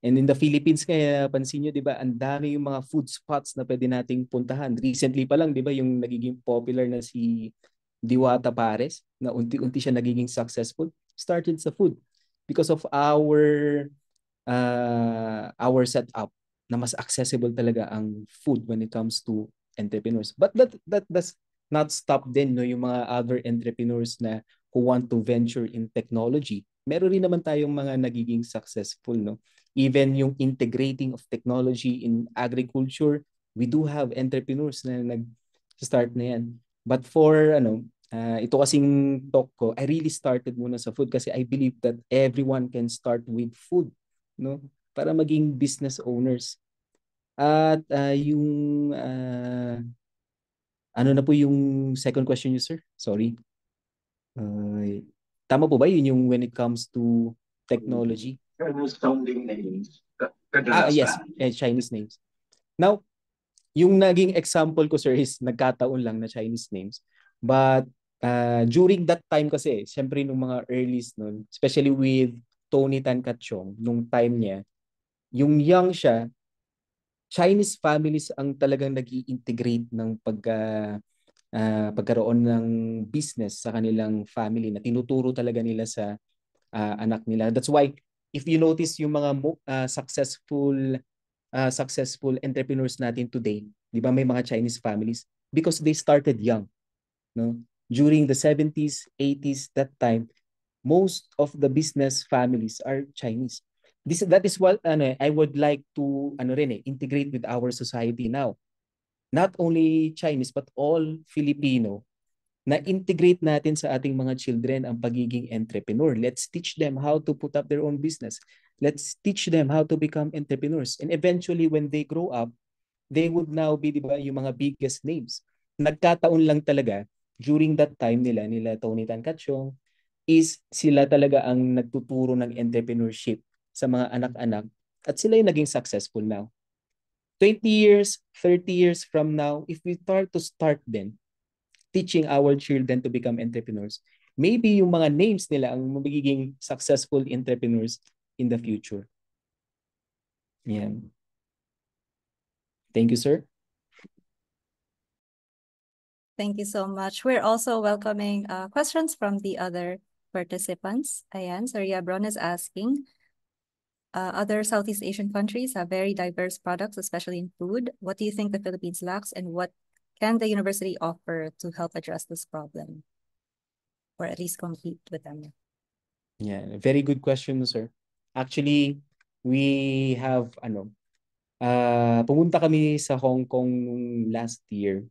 And in the Philippines, kaya pansin nyo, di ba, ang dami yung mga food spots na pwede nating puntahan. Recently pa lang, di ba, yung nagiging popular na si Diwata Pares, na unti-unti siya nagiging successful, started sa food because of our setup na mas accessible talaga ang food when it comes to entrepreneurs. But that does not stop din no yung mga other entrepreneurs na who want to venture in technology. Meron rin naman tayong mga nagiging successful no. Even yung integrating of technology in agriculture, we do have entrepreneurs na nag-start na yan. But for ito kasing talk ko, I really started muna sa food kasi I believe that everyone can start with food, no? Para maging business owners. At yung ano na po yung second question niyo, sir? Sorry. Tama po ba yun yung when it comes to technology? Chinese sounding names. Yes, Chinese names. Now, yung naging example ko, sir, is nagkataon lang na Chinese names. But during that time kasi, syempre nung mga earlies nun, especially with Tony Tan Katchong, nung time niya, yung young siya, Chinese families ang talagang nag-i-integrate ng pagkaroon ng business sa kanilang family na tinuturo talaga nila sa anak nila. That's why if you notice yung mga successful entrepreneurs natin today, 'di ba may mga Chinese families because they started young, no? During the 70s, 80s, that time, most of the business families are Chinese. That is what I would like to integrate with our society now. Not only Chinese but all Filipino na integrate natin sa ating mga children ang pagiging entrepreneur. Let's teach them how to put up their own business. Let's teach them how to become entrepreneurs. And eventually when they grow up, they would now be, di ba, yung mga biggest names. Nagkataon lang talaga during that time nila Tony Tan Katchong, is sila talaga ang nagtuturo ng entrepreneurship sa mga anak-anak at sila yung naging successful now. 20 years, 30 years from now, if we start then teaching our children to become entrepreneurs, maybe yung mga names nila ang magiging successful entrepreneurs in the future. Yan. Thank you, sir. Thank you so much. We're also welcoming questions from the other participants. Ayan, Sir Yabron is asking, other Southeast Asian countries have very diverse products, especially in food. What do you think the Philippines lacks and what can the university offer to help address this problem? Or at least compete with them? Yeah, very good question, sir. Actually, we have pumunta kami sa Hong Kong last year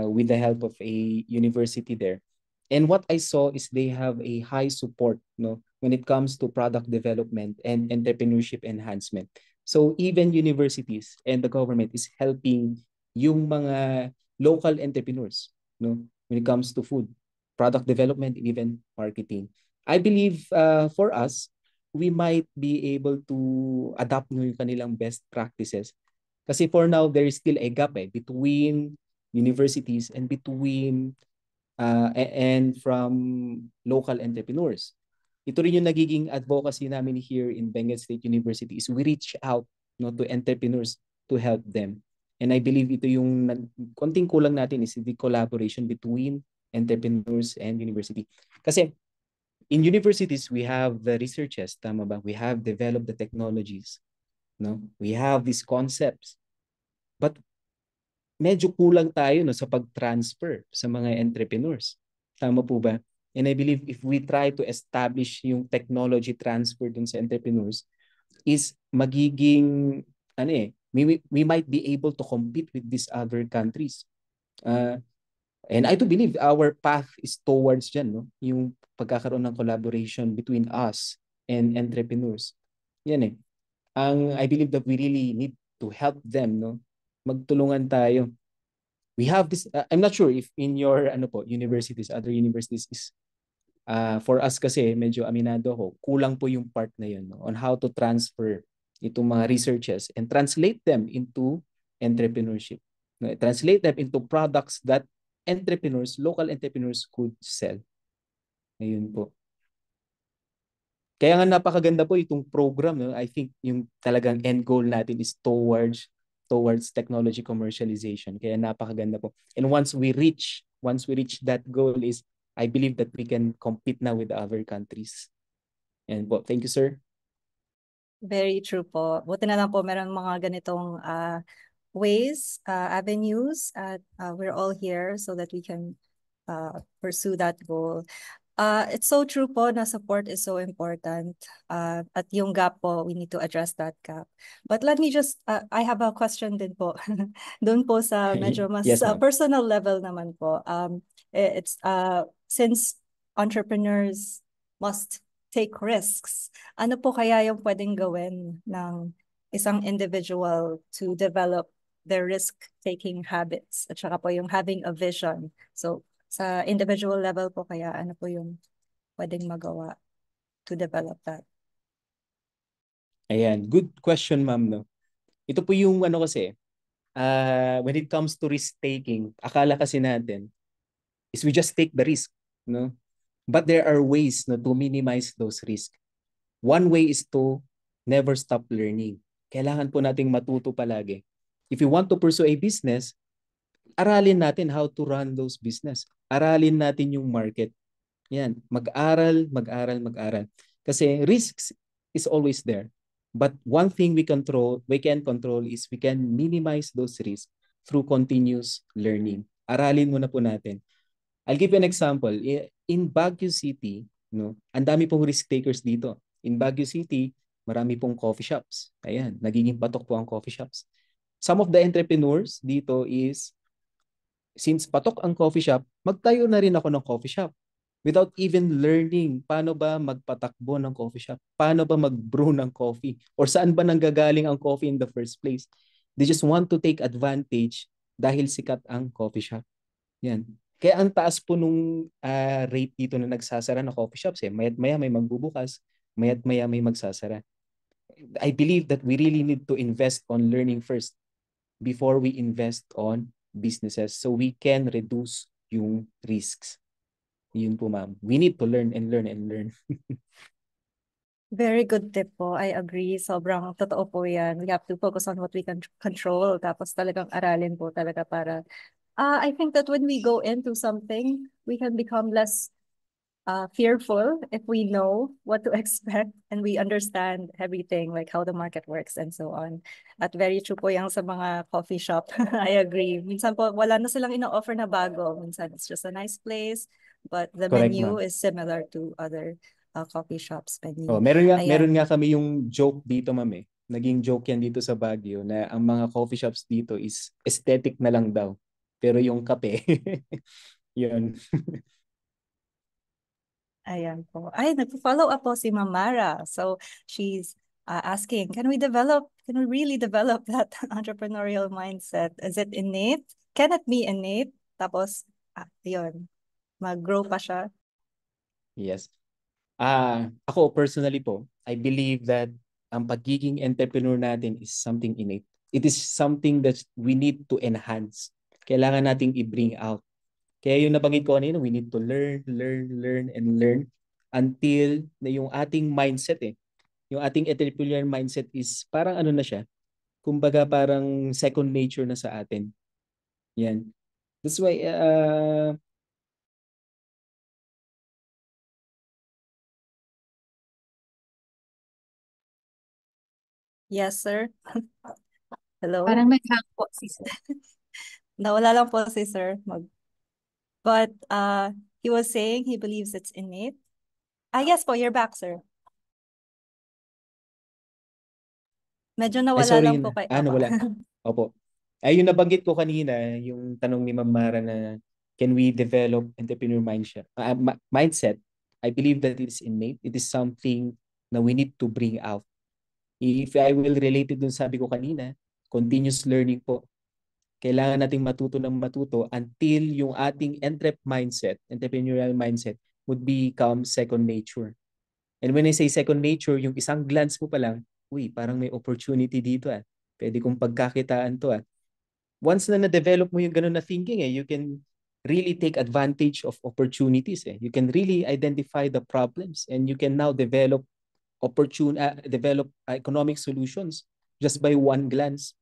with the help of a university there. And what I saw is they have a high support, when it comes to product development and entrepreneurship enhancement. So even universities and the government is helping yung mga local entrepreneurs, when it comes to food, product development, and even marketing. I believe for us, we might be able to adapt yung kanilang best practices. Kasi for now, there is still a gap between universities and between and from local entrepreneurs. Ito rin yung nagiging advocacy namin here in Benguet State University is we reach out to entrepreneurs to help them. And I believe ito yung konting kulang natin is the collaboration between entrepreneurs and university. Kasi in universities, we have the researches, tama ba? We have developed the technologies. We have these concepts. But medyo kulang tayo sa pag-transfer sa mga entrepreneurs. Tama po ba? And I believe if we try to establish yung technology transfer dun sa entrepreneurs, is magiging, we might be able to compete with these other countries. And I do believe our path is towards dyan, yung pagkakaroon ng collaboration between us and entrepreneurs. Yan eh. I believe that we really need to help them, magtulungan tayo. We have this, I'm not sure if in your universities, other universities is, for us kasi, medyo aminado ako, kulang po yung part na yun, on how to transfer itong mga researches and translate them into entrepreneurship. Translate them into products that local entrepreneurs could sell. Ayun po. Kaya nga napakaganda po itong program. I think yung talagang end goal natin is towards technology commercialization. Kaya napakaganda po. And once we reach that goal is, I believe that we can compete now with other countries. And po, thank you, sir. Very true po. Buti na lang po meron mga ganitong ways, avenues, we're all here so that we can pursue that goal. It's so true po na support is so important. At yung gap po, we need to address that gap. But let me just, I have a question din po. Doon po sa medyo mas Yes, ma'am. personal level naman po. It's since entrepreneurs must take risks, ano po kaya yung pwedeng gawin ng isang individual to develop their risk-taking habits at saka po yung having a vision. So sa individual level po kaya ano po yung pwedeng magawa to develop that? Ayan, good question, ma'am. Ito po yung kasi, when it comes to risk-taking, akala kasi natin is we just take the risk, But there are ways to minimize those risks. One way is to never stop learning. Kailangan po nating matuto palagi. If you want to pursue a business, aralin natin how to run those business. Aralin natin yung market. Yan, mag-aral. Kasi risks is always there. But one thing we can control is we can minimize those risks through continuous learning. Aralin muna po natin. I'll give you an example. In Baguio City, ang dami pong risk takers dito. In Baguio City, marami pong coffee shops. Ayan, nagiging patok po ang coffee shops. Some of the entrepreneurs dito is, since patok ang coffee shop, magtayo na rin ako ng coffee shop without even learning paano ba magpatakbo ng coffee shop, paano ba mag-brew ng coffee, or saan ba nanggagaling ang coffee in the first place. They just want to take advantage dahil sikat ang coffee shop. Yan. Kaya ang taas po nung rate dito na nagsasara na coffee shops. Maya't maya may magbubukas, maya't maya may magsasara. I believe that we really need to invest on learning first before we invest on businesses so we can reduce yung risks. Yun po, ma'am. We need to learn and learn and learn. Very good tip po. I agree. Sobrang totoo po yan. We have to focus on what we can control. Tapos talagang aralin po talaga para I think that when we go into something, we can become less fearful if we know what to expect and we understand everything, like how the market works and so on. At very true po yung sa mga coffee shop. I agree. Minsan po, wala na silang ino-offer na bago. Minsan it's just a nice place, but the Correct, menu ma'am. is similar to other coffee shops Oh, menu. meron Ayan. nga kami yung joke dito, ma'am eh. Naging joke yan dito sa Baguio na ang mga coffee shops dito is aesthetic na lang daw. Pero yung kape, yun. Ayan po. Ay, nagpo-follow up po si Mamara. So she's asking, can we really develop that entrepreneurial mindset? Is it innate? Can it be innate? Tapos, yun, mag-grow pa siya. Yes. Ako personally po, I believe that ang pagiging entrepreneur natin is something innate. It is something that we need to enhance. Kailangan nating i-bring out. Kaya yung nabanggit ko kanina, we need to learn, and learn until na yung ating mindset yung ating entrepreneurial mindset is parang ano na siya, kumbaga parang second nature na sa atin. Yan. That's why Yes, sir. Hello? Parang nag-hang po si sir. Nawala lang po si sir. But he was saying he believes it's innate. Yes po, you're back, sir. Medyo ay nawala sorry lang po kay Apa. wala. Opo. Ay yung nabanggit ko kanina, yung tanong ni Ma'am Mara na can we develop entrepreneur mindset? I believe that it is innate. It is something na we need to bring out. If I will relate it dun sabi ko kanina, continuous learning po. Kailangan nating matuto ng matuto until yung ating entrepreneurial mindset would become second nature. And when I say second nature, yung isang glance mo pa lang, uy, parang may opportunity dito Pwede kong pagkakitaan to Once na na-develop mo yung ganun na thinking you can really take advantage of opportunities You can really identify the problems and you can now develop economic solutions just by one glance.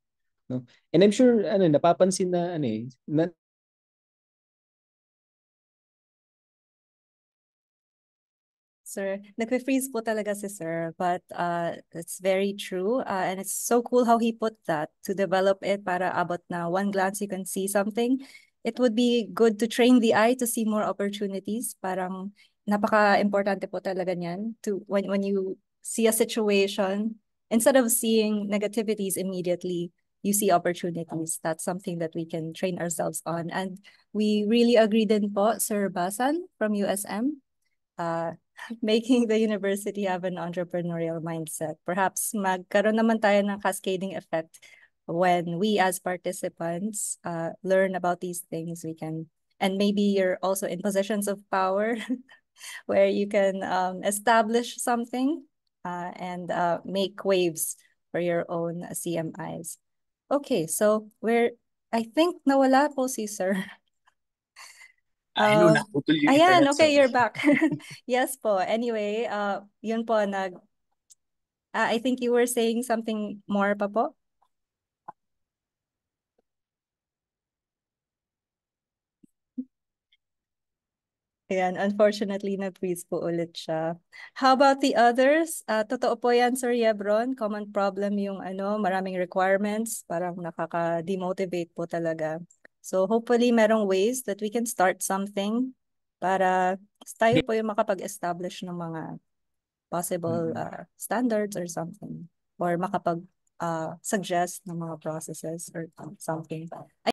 No? And I'm sure napapansin na na Sir, nagpe-freeze po talaga si sir, but it's very true. And it's so cool how he put that to develop it para abot na one glance you can see something. It would be good to train the eye to see more opportunities. Parang napaka-importante po talaga niyan to when you see a situation, instead of seeing negativities immediately, you see opportunities. That's something that we can train ourselves on. And we really agree din po, Sir Basan from USM. Making the university have an entrepreneurial mindset. Perhaps magkaroon naman tayo ng cascading effect when we as participants learn about these things. We can, and maybe you're also in positions of power where you can establish something and make waves for your own CMIs. Okay, so I think nawala po si sir. Hello, naputol yung Ayan, internet, okay, sorry. you're back. Yes po. Anyway, yun po, I think you were saying something more pa po? Ayan, unfortunately, na-freeze po ulit siya. How about the others? Totoo po yan, Sir Yebron. Common problem yung maraming requirements. Parang nakaka-demotivate po talaga. So hopefully, merong ways that we can start something para tayo po yung makapag-establish ng mga possible standards or something. Or makapag-suggest ng mga processes or something.